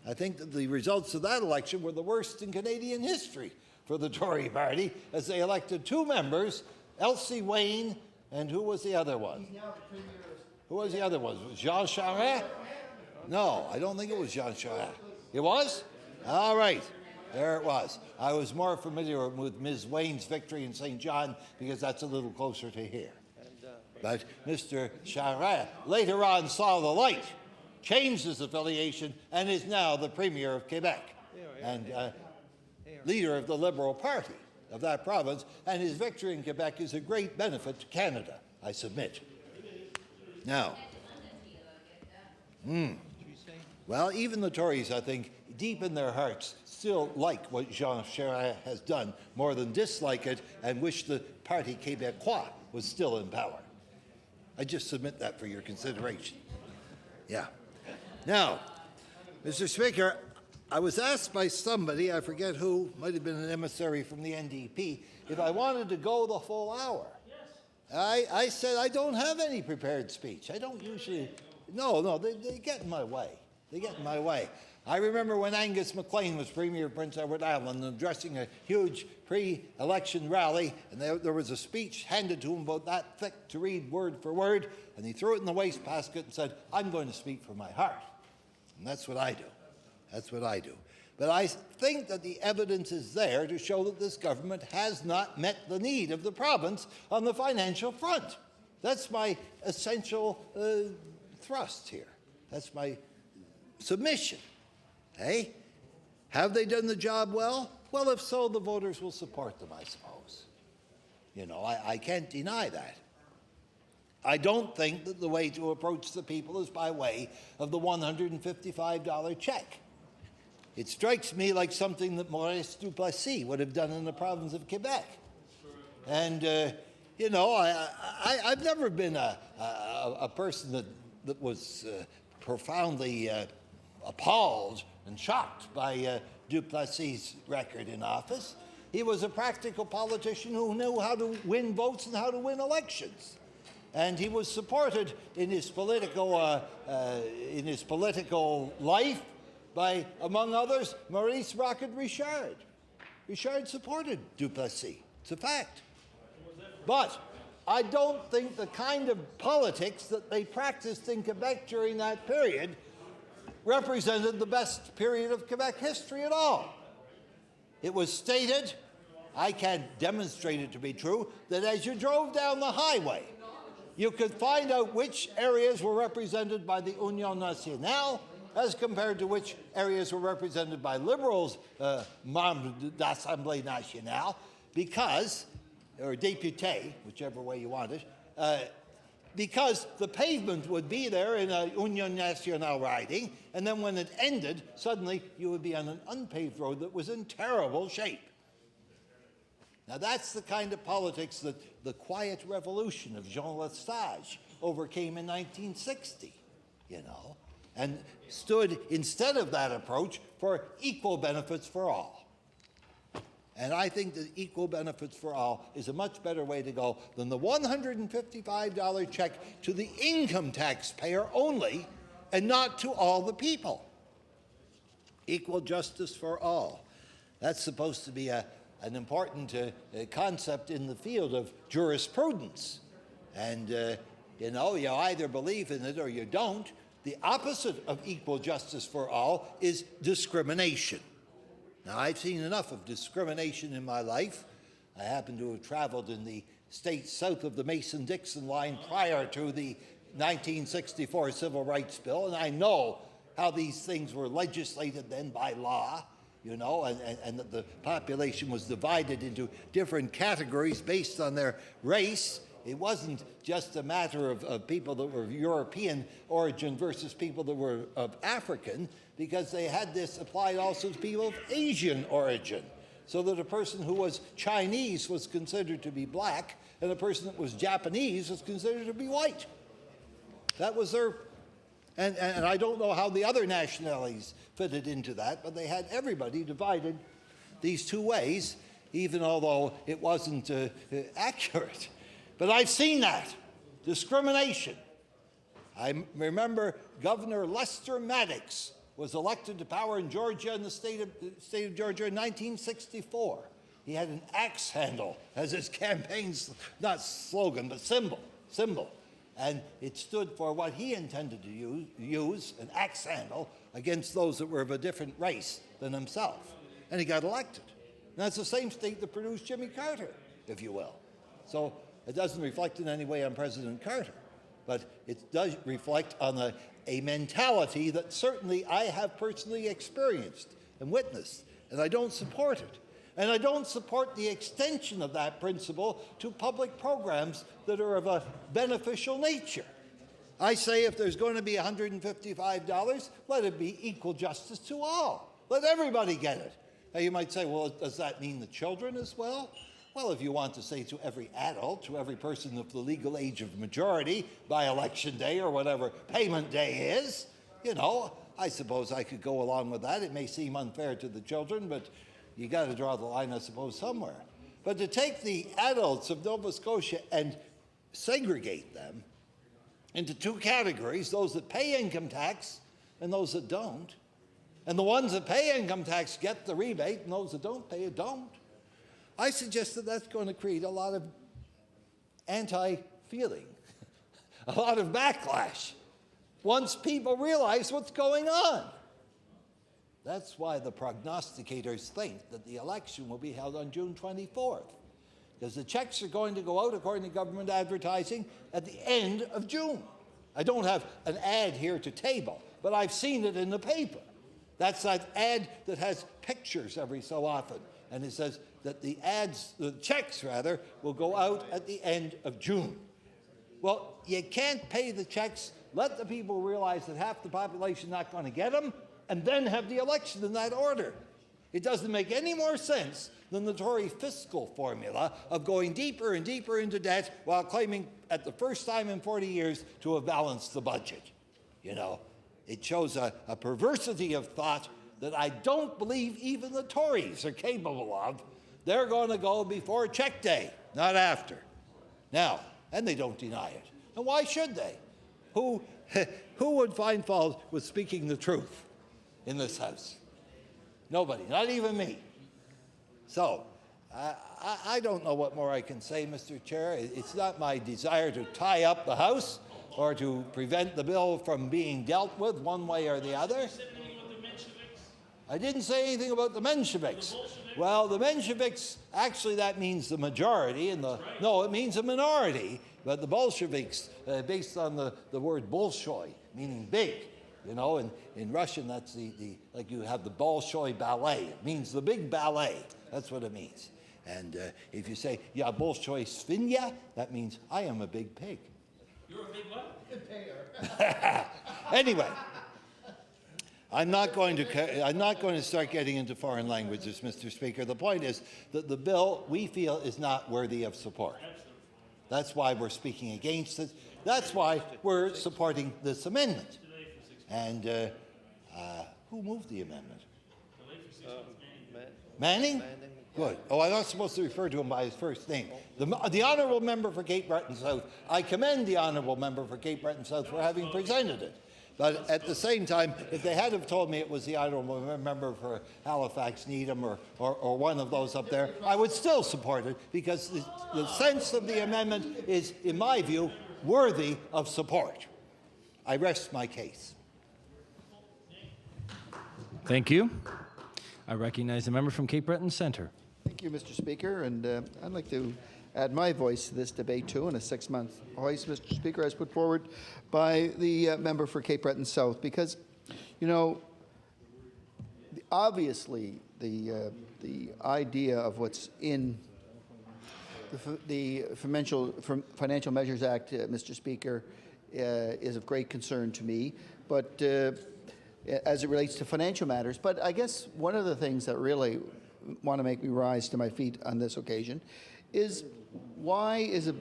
I think that the results of that election were the worst in Canadian history for the Tory party, as they elected 2 members, Elsie Wayne, and who was the other one? Who was the other one? Was it Jean Charest? No, I don't think it was Jean Charest. It was? All right. There it was. I was more familiar with Ms. Wayne's victory in St. John because that's a little closer to here. But Mr. Charest later on saw the light, changed his affiliation, and is now the Premier of Quebec and leader of the Liberal Party of that province. And his victory in Quebec is a great benefit to Canada, I submit. Now, well, even the Tories, I think, deep in their hearts, still like what Jean Charest has done more than dislike it and wish the Parti Québécois was still in power. I just submit that for your consideration. Yeah. Now, Mr. Speaker, I was asked by somebody, I forget who, might have been an emissary from the NDP, if I wanted to go the full hour. I said I don't have any prepared speech. I don't usually. No, they get in my way. They get in my way. I remember when Angus MacLean was Premier of Prince Edward Island addressing a huge pre-election rally, and there was a speech handed to him about that thick to read word for word, and he threw it in the wastebasket and said, "I'm going to speak from my heart." And that's what I do. That's what I do. But I think that the evidence is there to show that this government has not met the need of the province on the financial front. That's my essential thrust here. That's my submission. Hey? Have they done the job well? Well, if so, the voters will support them, I suppose. You know, I can't deny that. I don't think that the way to approach the people is by way of the $155 check. It strikes me like something that Maurice Duplessis would have done in the province of Quebec. And, you know, I've never been a person that was profoundly appalled and shocked by Duplessis' record in office. He was a practical politician who knew how to win votes and how to win elections. And he was supported in his political life by, among others, Maurice Rocket Richard. Richard supported Duplessis. It's a fact. But I don't think the kind of politics that they practiced in Quebec during that period represented the best period of Quebec history at all. It was stated, I can't demonstrate it to be true, that as you drove down the highway, you could find out which areas were represented by the Union Nationale as compared to which areas were represented by Liberals, membres d'Assemblée Nationale, because, or députés, whichever way you want it, because the pavement would be there in a Union Nationale riding, and then when it ended, suddenly you would be on an unpaved road that was in terrible shape. Now that's the kind of politics that the quiet revolution of Jean Lestage overcame in 1960, you know, and stood instead of that approach for equal benefits for all. And I think that equal benefits for all is a much better way to go than the $155 check to the income taxpayer only and not to all the people. Equal justice for all. That's supposed to be an important concept in the field of jurisprudence. And, you know, you either believe in it or you don't. The opposite of equal justice for all is discrimination. Now, I've seen enough of discrimination in my life. I happen to have traveled in the states south of the Mason-Dixon line prior to the 1964 Civil Rights Bill, and I know how these things were legislated then by law, you know, and that the population was divided into different categories based on their race. It wasn't just a matter of people that were of European origin versus people that were of African, because they had this applied also to people of Asian origin, so that a person who was Chinese was considered to be black, and a person that was Japanese was considered to be white. That was their... And I don't know how the other nationalities fitted into that, but they had everybody divided these two ways, even although it wasn't accurate. But I've seen that. Discrimination. I remember Governor Lester Maddox was elected to power in Georgia, in the state of Georgia, in 1964. He had an axe handle as his campaign, not slogan, but symbol. And it stood for what he intended to use, an axe handle, against those that were of a different race than himself. And he got elected. And that's the same state that produced Jimmy Carter, if you will. So it doesn't reflect in any way on President Carter, but it does reflect on a mentality that certainly I have personally experienced and witnessed, and I don't support it. And I don't support the extension of that principle to public programs that are of a beneficial nature. I say if there's going to be $155, let it be equal justice to all. Let everybody get it. Now you might say, well, does that mean the children as well? Well, if you want to say to every adult, to every person of the legal age of majority by election day or whatever payment day is, you know, I suppose I could go along with that. It may seem unfair to the children, but you got to draw the line, I suppose, somewhere. But to take the adults of Nova Scotia and segregate them into two categories, those that pay income tax and those that don't, and the ones that pay income tax get the rebate and those that don't pay it don't, I suggest that that's going to create a lot of anti-feeling, a lot of backlash, once people realize what's going on. That's why the prognosticators think that the election will be held on June 24th, because the checks are going to go out, according to government advertising, at the end of June. I don't have an ad here to table, but I've seen it in the paper. That's that ad that has pictures every so often, and it says that the checks, will go out at the end of June. well, you can't pay the checks, let the people realize that half the population is not going to get them, and then have the election in that order. It doesn't make any more sense than the Tory fiscal formula of going deeper and deeper into debt while claiming at the first time in 40 years to have balanced the budget. You know, it shows a perversity of thought that I don't believe even the Tories are capable of. They're going to go before check day, not after. Now, and they don't deny it. And why should they? Who would find fault with speaking the truth in this House? Nobody, not even me. So, I don't know what more I can say, Mr. Chair. It's not my desire to tie up the House or to prevent the bill from being dealt with one way or the other. I didn't say anything about the Mensheviks. Well, the Mensheviks, actually that means the majority, and no, it means a minority. But the Bolsheviks, based on the word Bolshoi, meaning big, you know, in Russian that's like you have the Bolshoi ballet. It means the big ballet. That's what it means. And if you say, yeah, Bolshoi svinya, that means I am a big pig. You're a big what? Anyway. I'm not going to start getting into foreign languages, Mr. Speaker. The point is that the bill, we feel, is not worthy of support. That's why we're speaking against it. That's why we're supporting this amendment. And who moved the amendment? Manning? Good. Oh, I'm not supposed to refer to him by his first name. The honourable member for Cape Breton South. I commend the honourable member for Cape Breton South for having presented it. But at the same time, if they had have told me it was the honourable member for Halifax, Needham, or one of those up there, I would still support it because the sense of the amendment is, in my view, worthy of support. I rest my case. Thank you. I recognize the member from Cape Breton Centre. Thank you, Mr. Speaker, and I'd like to add my voice to this debate too in a 6-month hoist, Mr. Speaker, as put forward by the member for Cape Breton South, because, you know, obviously the idea of what's in the Financial Measures Act, Mr. Speaker, is of great concern to me, but as it relates to financial matters. But I guess one of the things that really want to make me rise to my feet on this occasion is why is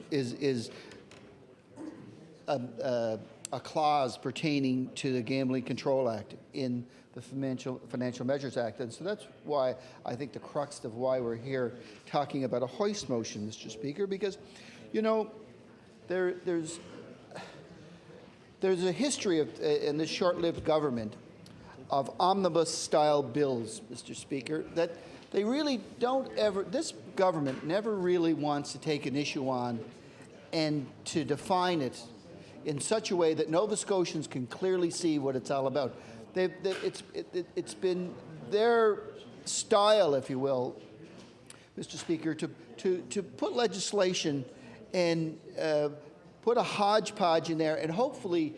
a clause pertaining to the Gambling Control Act in the Financial Measures Act? And so that's why I think the crux of why we're here talking about a hoist motion, Mr. Speaker, because, you know, there's a history of, in this short-lived government of omnibus-style bills, Mr. Speaker, that they really don't ever, this government never really wants to take an issue on and to define it in such a way that Nova Scotians can clearly see what it's all about. It's been their style, if you will, Mr. Speaker, to put legislation and put a hodgepodge in there and hopefully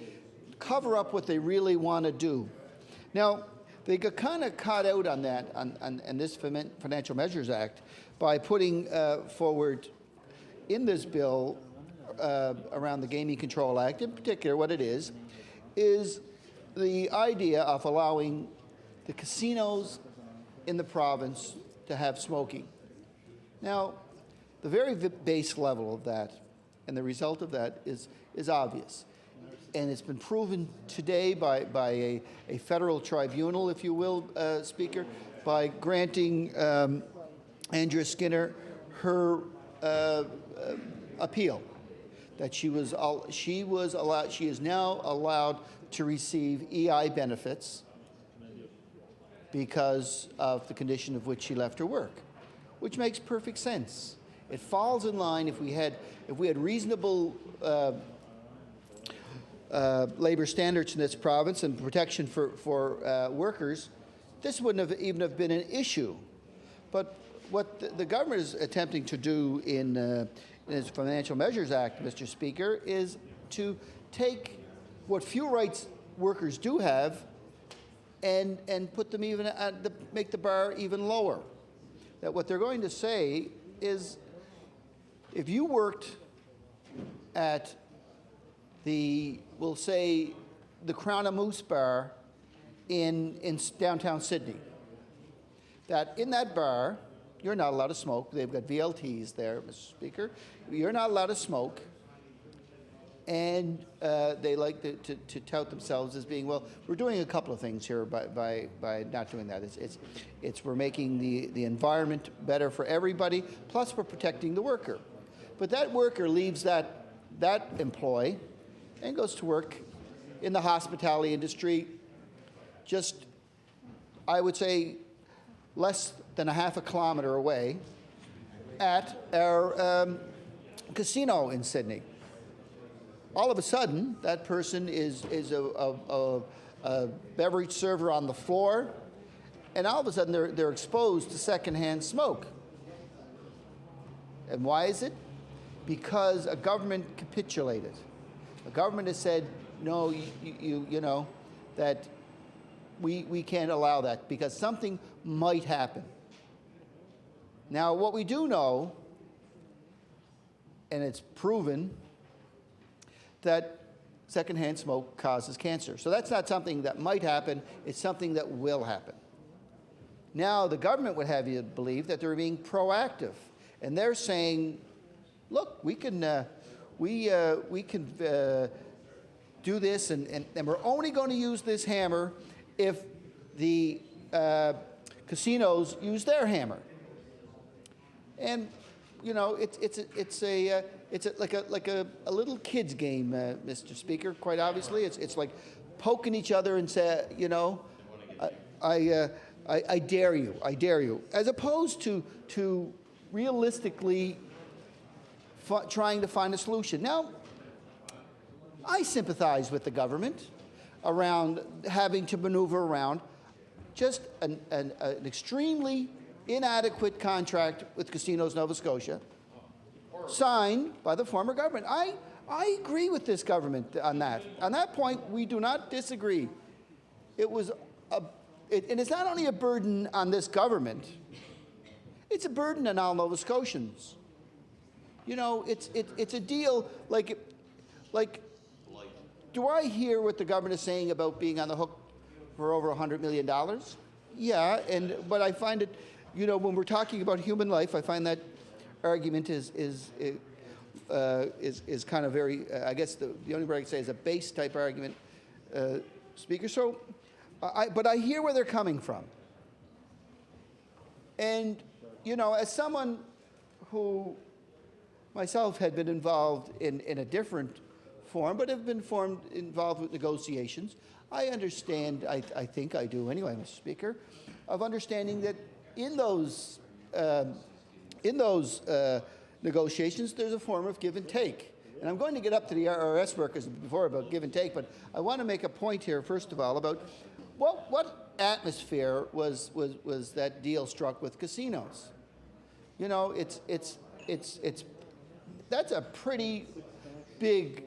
cover up what they really want to do. Now, they got kind of caught out on that, on this Financial Measures Act, by putting forward in this bill around the Gaming Control Act, in particular what it is the idea of allowing the casinos in the province to have smoking. Now, the very base level of that and the result of that is obvious. And it's been proven today by a federal tribunal, if you will, Speaker, by granting Andrea Skinner her appeal, that she is now allowed to receive EI benefits because of the condition of which she left her work, which makes perfect sense. It falls in line if we had reasonable labor standards in this province and protection for workers, this wouldn't have even have been an issue. But what the government is attempting to do in its Financial Measures Act, Mr. Speaker, is to take what fuel rights workers do have and put them even make the bar even lower. That what they're going to say is, if you worked at we'll say, the Crown of Moose bar in downtown Sydney. That in that bar, you're not allowed to smoke. They've got VLTs there, Mr. Speaker. You're not allowed to smoke. And they like to tout themselves as being, well, we're doing a couple of things here by not doing that. It's we're making the environment better for everybody, plus we're protecting the worker. But that worker leaves that employee and goes to work in the hospitality industry, just, I would say, less than a half a kilometer away at our casino in Sydney. All of a sudden, that person is a beverage server on the floor, and all of a sudden they're exposed to secondhand smoke. And why is it? Because a government capitulated. A government has said, no, you know, that we can't allow that because something might happen. Now, what we do know, and it's proven, that secondhand smoke causes cancer. So that's not something that might happen, it's something that will happen. Now, the government would have you believe that they're being proactive, and they're saying, look, we can do this, and we're only going to use this hammer if the casinos use their hammer. And you know, it's like a little kid's game, Mr. Speaker. Quite obviously, it's like poking each other and say, you know, I dare you, as opposed to realistically trying to find a solution. Now, I sympathize with the government around having to maneuver around just an extremely inadequate contract with Casinos Nova Scotia, signed by the former government. I agree with this government on that. On that point, we do not disagree. It was and it's not only a burden on this government, it's a burden on all Nova Scotians. You know, it's a deal like, do I hear what the government is saying about being on the hook for over $100 million? Yeah, but I find it, you know, when we're talking about human life, I find that argument is kind of very, I guess the only word I can say is a base type argument, Speaker. So, but I hear where they're coming from. And, you know, as someone who myself had been involved in a different form, but have been involved with negotiations, I understand, I think I do anyway, Mr. Speaker, of understanding that in those negotiations, there's a form of give and take. And I'm going to get up to the IRS workers before about give and take, but I want to make a point here, first of all, about what atmosphere was that deal struck with casinos. You know, that's a pretty big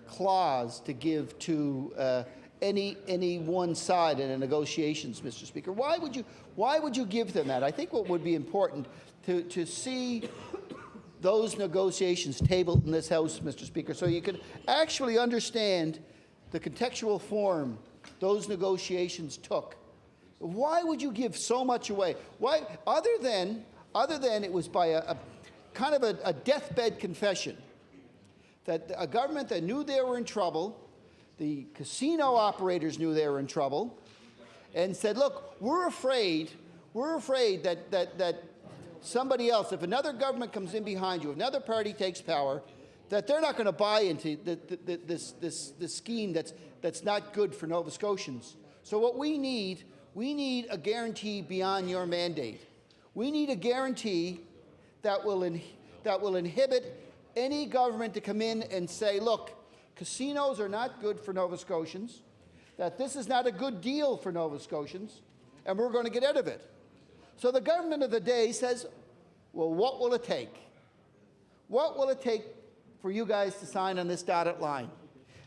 clause to give to any one side in the negotiations, Mr. Speaker. Why would you give them that? I think what would be important to see those negotiations tabled in this House, Mr. Speaker, so you could actually understand the contextual form those negotiations took. Why would you give so much away? Why, other than it was by a kind of a deathbed confession that a government that knew they were in trouble, the casino operators knew they were in trouble, and said, look, we're afraid that somebody else, if another government comes in behind you, if another party takes power, that they're not going to buy into this scheme that's not good for Nova Scotians. So what we need a guarantee beyond your mandate. We need a guarantee that will inhibit any government to come in and say, look, casinos are not good for Nova Scotians, that this is not a good deal for Nova Scotians, and we're going to get out of it. So the government of the day says, well, what will it take? What will it take for you guys to sign on this dotted line?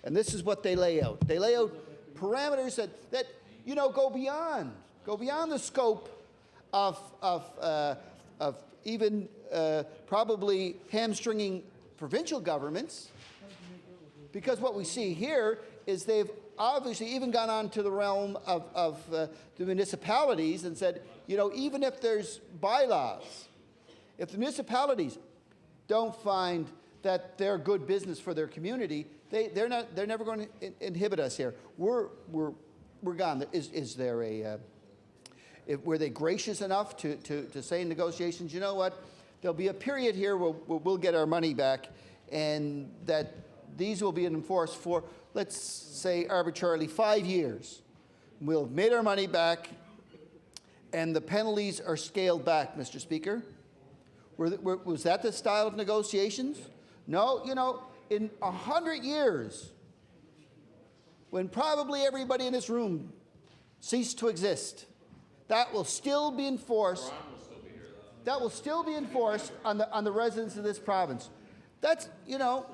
And this is what they lay out. They lay out parameters that you know, go beyond the scope of even probably hamstringing provincial governments Because what we see here is they've obviously even gone on to the realm of the municipalities and said, you know, even if there's bylaws, if the municipalities don't find that they're good business for their community, they're never going to inhibit us here. We're gone. Is there a were they gracious enough to say in negotiations, you know what, there'll be a period here where we'll get our money back, and that these will be enforced for, let's say arbitrarily, 5 years. We'll have made our money back, and the penalties are scaled back, Mr. Speaker. Was that the style of negotiations? No, you know, in 100 years, when probably everybody in this room ceased to exist, that will still be enforced. That will still be enforced on the residents of this province. That's, you know,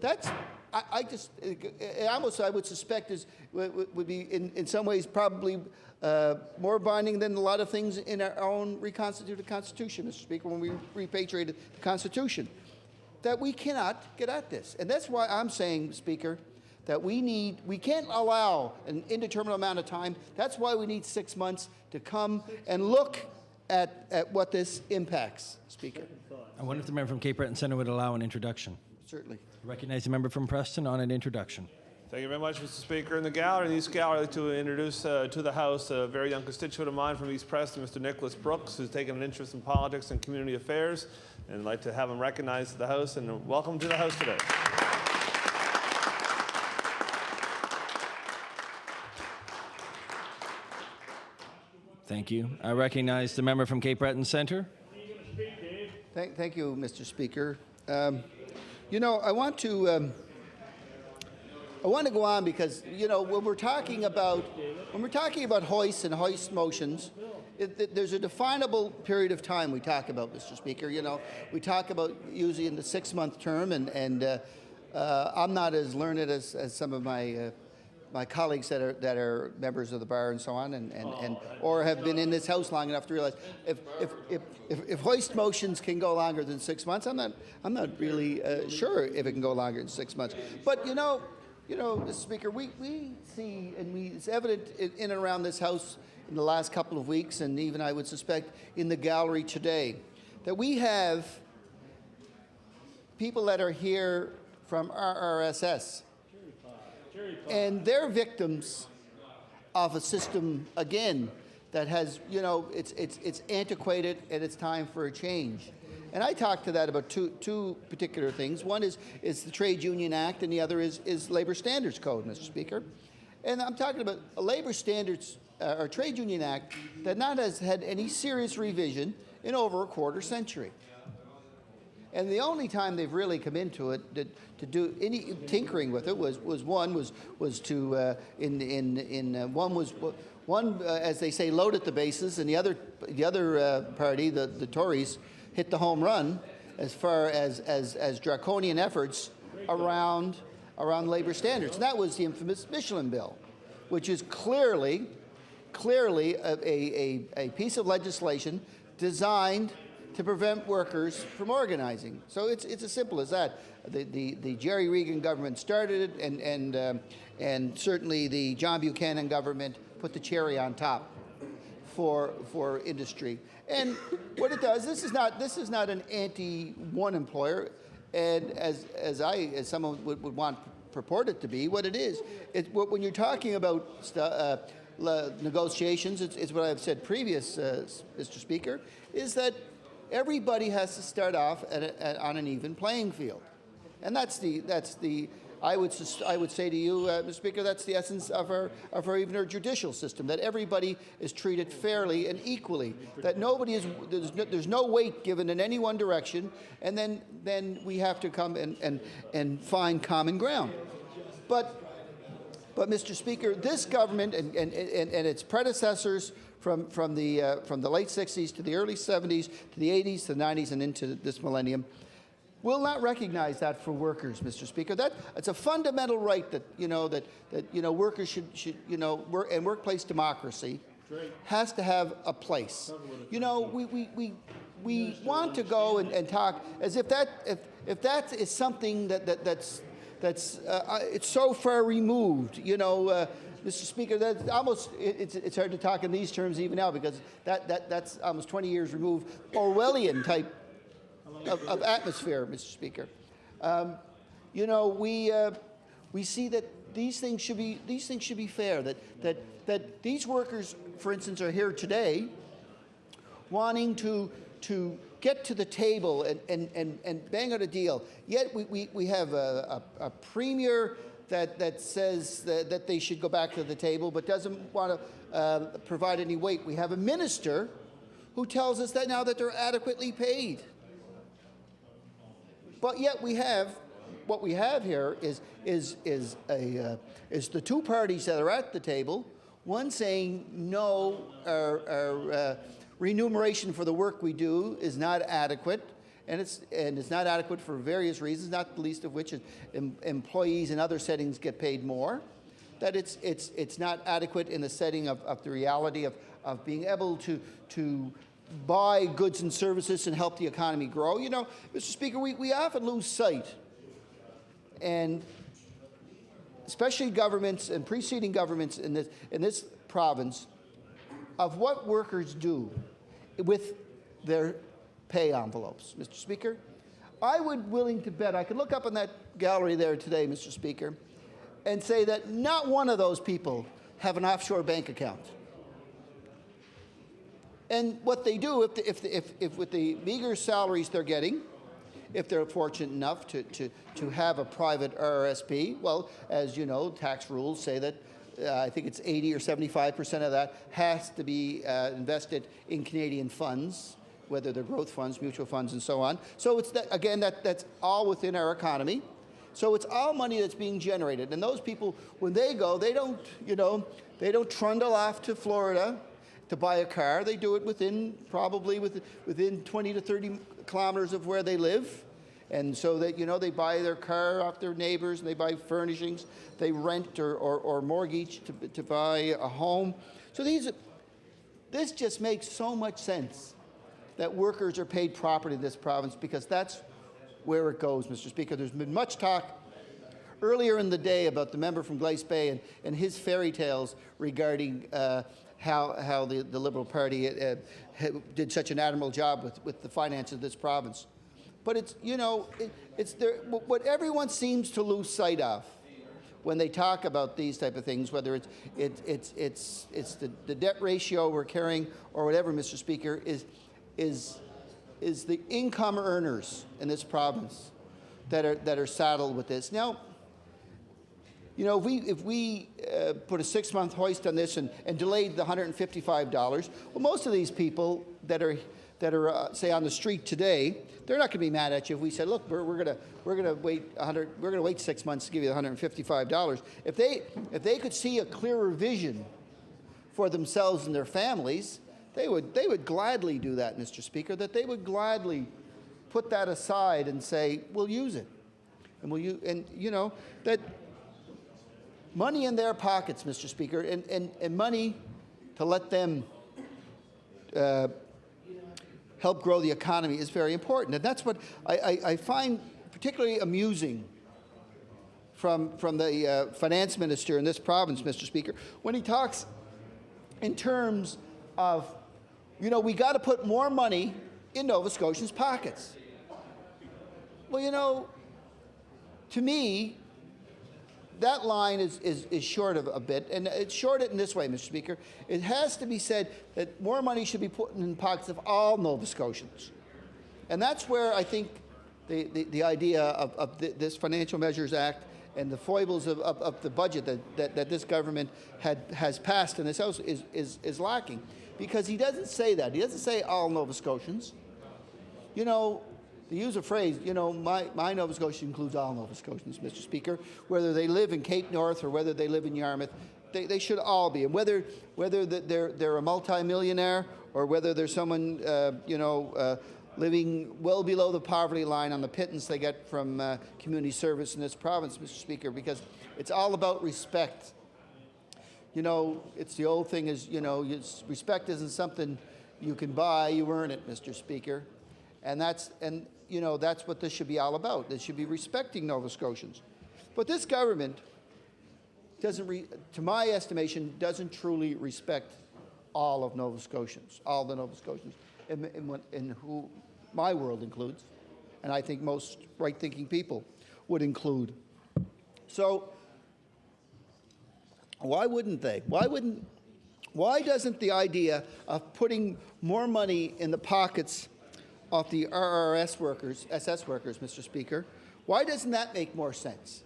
that's, I would suspect would be in some ways probably more binding than a lot of things in our own reconstituted Constitution, Mr. Speaker, when we repatriated the Constitution. That we cannot get at this. And that's why I'm saying, Speaker, that we can't allow an indeterminate amount of time. That's why we need 6 months to come and look at what this impacts, Speaker. I wonder if the member from Cape Breton Centre would allow an introduction. Certainly. I recognize the member from Preston on an introduction. Thank you very much, Mr. Speaker. In the gallery, in the East Gallery, I'd like to introduce to the House a very young constituent of mine from East Preston, Mr. Nicholas Brooks, who's taken an interest in politics and community affairs, and I'd like to have him recognized to the House, and welcome to the House today. Thank you. I recognize the member from Cape Breton Centre. Thank you, Mr. Speaker. You know, I want to go on because, you know, when we're talking about hoists and hoist motions, there's a definable period of time we talk about, Mr. Speaker. You know, we talk about usually in the 6-month term, and I'm not as learned as some of my colleagues that are members of the bar and so on, and or have been in this House long enough to realize if hoist motions can go longer than 6 months, I'm not really sure if it can go longer than 6 months. But you know, Mr. Speaker, we see, and it's evident in and around this House in the last couple of weeks, and even I would suspect in the gallery today, that we have people that are here from RRSS, and they're victims of a system, again, that has, you know, it's antiquated and it's time for a change. And I talked to that about two particular things. One is the Trade Union Act, and the other is Labor Standards Code, Mr. Speaker. And I'm talking about a Labor Standards or Trade Union Act that not has had any serious revision in over a quarter century. And the only time they've really come into it to do any tinkering with it was to as they say, load at the bases, and the other party, the Tories, hit the home run as far as draconian efforts around labor standards. And that was the infamous Michelin Bill, which is clearly a piece of legislation designed to prevent workers from organizing. So it's as simple as that. The Jerry Regan government started it, and certainly the John Buchanan government put the cherry on top for industry. And what it does, this is not an anti-one employer, and as someone would want purport it to be, what it is. When you're talking about negotiations, it's what I've said previous, Mr. Speaker, is that everybody has to start off on an even playing field, and that's the. I would say to you, Mr. Speaker, that's the essence of our judicial system. That everybody is treated fairly and equally. That nobody is. There's no weight given in any one direction, and then we have to come and find common ground. But Mr. Speaker, this government and its predecessors from the late 60s to the early 70s to the 80s to the 90s and into this millennium will not recognize that for workers, Mr. Speaker. It's a fundamental right that workers should and workplace democracy has to have a place. We want to go and talk as if that is something that's that's it's so far removed. You know, Mr. Speaker, that's almost it's hard to talk in these terms even now because that's almost 20 years removed, Orwellian type of atmosphere, Mr. Speaker. You know, we see that these things should be fair. That these workers, for instance, are here today, wanting to get to the table and bang out a deal. Yet we have a premier that says that they should go back to the table, but doesn't want to provide any weight. We have a minister who tells us that now that they're adequately paid. But yet what we have here is the two parties that are at the table, one saying no, our remuneration for the work we do is not adequate, and it's not adequate for various reasons, not the least of which is employees in other settings get paid more. That it's not adequate in the setting of the reality of being able to buy goods and services and help the economy grow. You know, Mr. Speaker, we often lose sight, and especially governments and preceding governments in this province, of what workers do with their pay envelopes. Mr. Speaker, I would willing to bet, I could look up in that gallery there today, Mr. Speaker, and say that not one of those people have an offshore bank account. And what they do, if with the meager salaries they're getting, if they're fortunate enough to have a private RRSP, well, as you know, tax rules say that I think it's 80 or 75% of that has to be invested in Canadian funds, whether they're growth funds, mutual funds, and so on. So it's that's all within our economy. So it's all money that's being generated. And those people, when they go, they don't trundle off to Florida to buy a car. They do it within 20 to 30 kilometers of where they live. And so that, they buy their car off their neighbors, and they buy furnishings, they rent or mortgage to buy a home. So this just makes so much sense that workers are paid properly in this province, because that's where it goes, Mr. Speaker. There's been much talk earlier in the day about the member from Glace Bay and his fairy tales regarding how the Liberal Party did such an admirable job with the finances of this province. But it's there. What everyone seems to lose sight of when they talk about these type of things, whether it's the debt ratio we're carrying or whatever, Mr. Speaker, is the income earners in this province that are saddled with this. Now, if we put a 6-month hoist on this and delayed the $155, well, most of these people that are say on the street today, they're not going to be mad at you if we said, look, we're going to wait 6 months to give you the $155. If they could see a clearer vision for themselves and their families, they would gladly do that, Mr. Speaker. That they would gladly put that aside and say, we'll use it, and that money in their pockets, Mr. Speaker, and money to let them help grow the economy is very important. And that's what I find particularly amusing from the finance minister in this province, Mr. Speaker, when he talks in terms of, we got to put more money in Nova Scotians' pockets. Well, to me, that line is short of a bit, and it's short in this way, Mr. Speaker. It has to be said that more money should be put in the pockets of all Nova Scotians. And that's where I think the idea of this Financial Measures Act and the foibles of the budget that this government has passed in this House is lacking. Because he doesn't say that. He doesn't say all Nova Scotians. To use a phrase, my Nova Scotia includes all Nova Scotians, Mr. Speaker, whether they live in Cape North or whether they live in Yarmouth, they should all be. And whether they're a multimillionaire or whether they're someone, living well below the poverty line on the pittance they get from community service in this province, Mr. Speaker, because it's all about respect. It's the old thing is, respect isn't something you can buy, you earn it, Mr. Speaker. And that's what this should be all about. This should be respecting Nova Scotians. But this government doesn't, to my estimation, doesn't truly respect all of Nova Scotians, all the Nova Scotians, in who my world includes, and I think most right-thinking people would include. So why wouldn't they? Why doesn't the idea of putting more money in the pockets of the RRS workers, SS workers, Mr. Speaker, why doesn't that make more sense?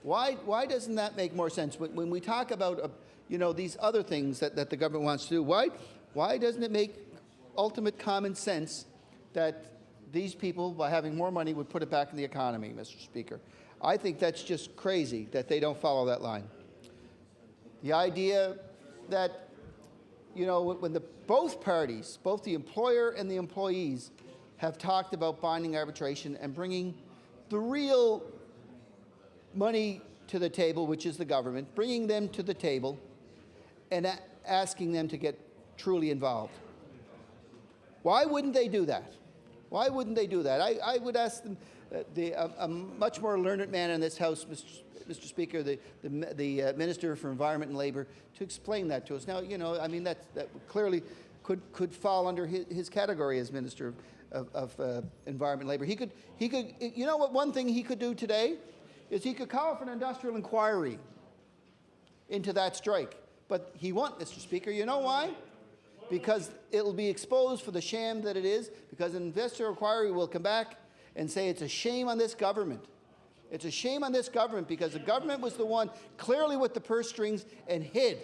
Why doesn't that make more sense? When we talk about these other things that the government wants to do, why doesn't it make ultimate common sense that these people, by having more money, would put it back in the economy, Mr. Speaker? I think that's just crazy that they don't follow that line. The idea that, when both parties, both the employer and the employees, have talked about binding arbitration and bringing the real money to the table, which is the government, bringing them to the table and asking them to get truly involved. Why wouldn't they do that? Why wouldn't they do that? I would ask them, a much more learned man in this House, Mr. Speaker, the Minister for Environment and Labour, to explain that to us. Now, that clearly could fall under his category as Minister of Environment and Labour. He could, one thing he could do today is he could call for an industrial inquiry into that strike. But he won't, Mr. Speaker. You know why? Because it'll be exposed for the sham that it is, because an industrial inquiry will come back and say it's a shame on this government. It's a shame on this government because the government was the one clearly with the purse strings and hid,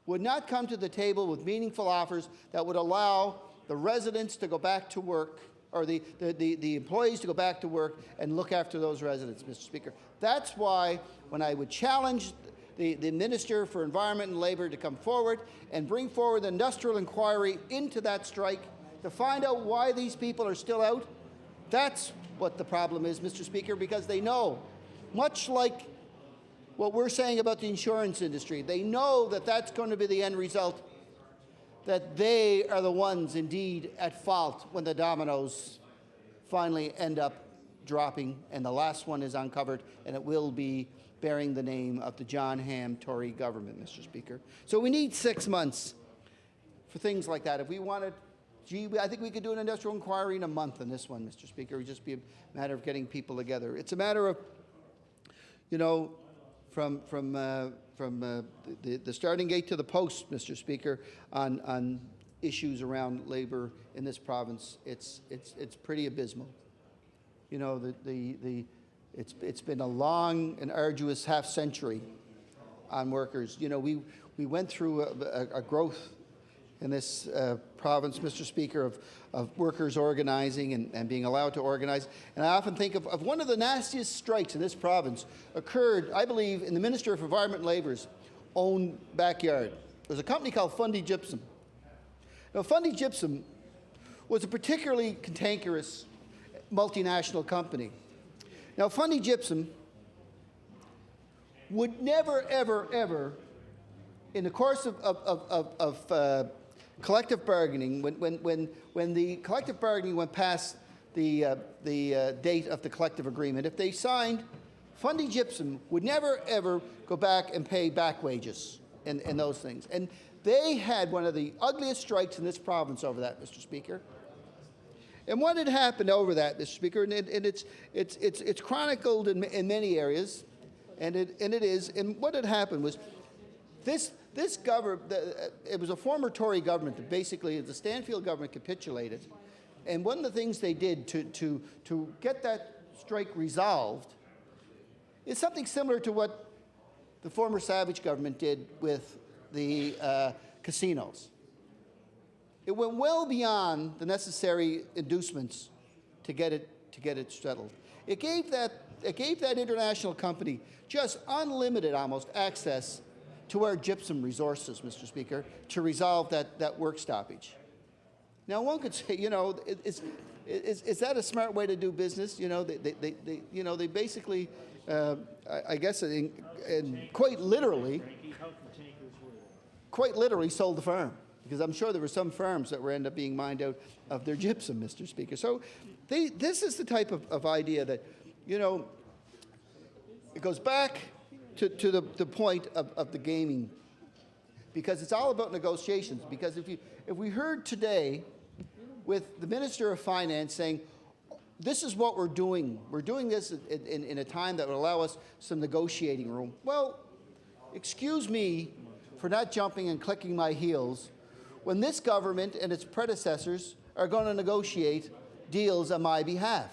would not come to the table with meaningful offers that would allow the residents to go back to work, or the employees to go back to work and look after those residents, Mr. Speaker. That's why when I would challenge the Minister for Environment and Labour to come forward and bring forward the industrial inquiry into that strike to find out why these people are still out, that's what the problem is, Mr. Speaker, because they know, much like what we're saying about the insurance industry, they know that that's going to be the end result, that they are the ones indeed at fault when the dominoes finally end up dropping and the last one is uncovered, and it will be bearing the name of the John Ham Tory government, Mr. Speaker. So we need 6 months for things like that. If we wanted, I think we could do an industrial inquiry in a month on this one, Mr. Speaker. It would just be a matter of getting people together. It's a matter of, from the starting gate to the post, Mr. Speaker, on issues around labor in this province. It's pretty abysmal. It's been a long and arduous half century on workers. We went through a growth in this province, Mr. Speaker, of workers organizing and being allowed to organize. And I often think of one of the nastiest strikes in this province occurred, I believe, in the Minister of Environment and Labour's own backyard. There was a company called Fundy Gypsum. Now, Fundy Gypsum was a particularly cantankerous multinational company. Now, Fundy Gypsum would never, ever, ever, in the course of collective bargaining, when the collective bargaining went past the date of the collective agreement, if they signed, Fundy Gypsum would never, ever go back and pay back wages and those things. And they had one of the ugliest strikes in this province over that, Mr. Speaker. And what had happened over that, Mr. Speaker, and it's chronicled in many areas, and it is. And what had happened was this government. It was a former Tory government that basically the Stanfield government capitulated, and one of the things they did to get that strike resolved is something similar to what the former Savage government did with the casinos. It went well beyond the necessary inducements to get it settled. It gave that international company just unlimited, almost, access to our gypsum resources, Mr. Speaker, to resolve that work stoppage. Now, one could say, is that a smart way to do business? They basically, I guess, and quite literally sold the farm. Because I'm sure there were some farms that were end up being mined out of their gypsum, Mr. Speaker. So this is the type of idea that, it goes back to the point of the gaming, because it's all about negotiations. Because if we heard today with the Minister of Finance saying, this is what we're doing this in a time that will allow us some negotiating room. Well, excuse me for not jumping and clicking my heels when this government and its predecessors are going to negotiate deals on my behalf,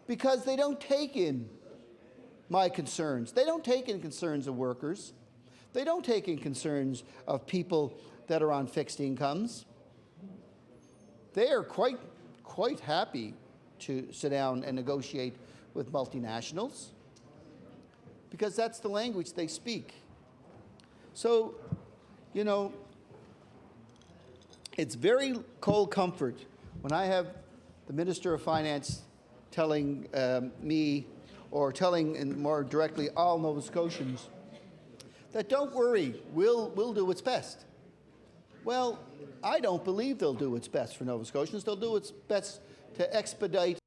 because they don't take in my concerns. They don't take in concerns of workers. They don't take in concerns of people that are on fixed incomes. They are quite happy to sit down and negotiate with multinationals, because that's the language they speak. So, you know, it's very cold comfort when I have the Minister of Finance telling me, or telling, and more directly, all Nova Scotians, that don't worry, we'll do what's best. Well, I don't believe they'll do what's best for Nova Scotians. They'll do what's best to expedite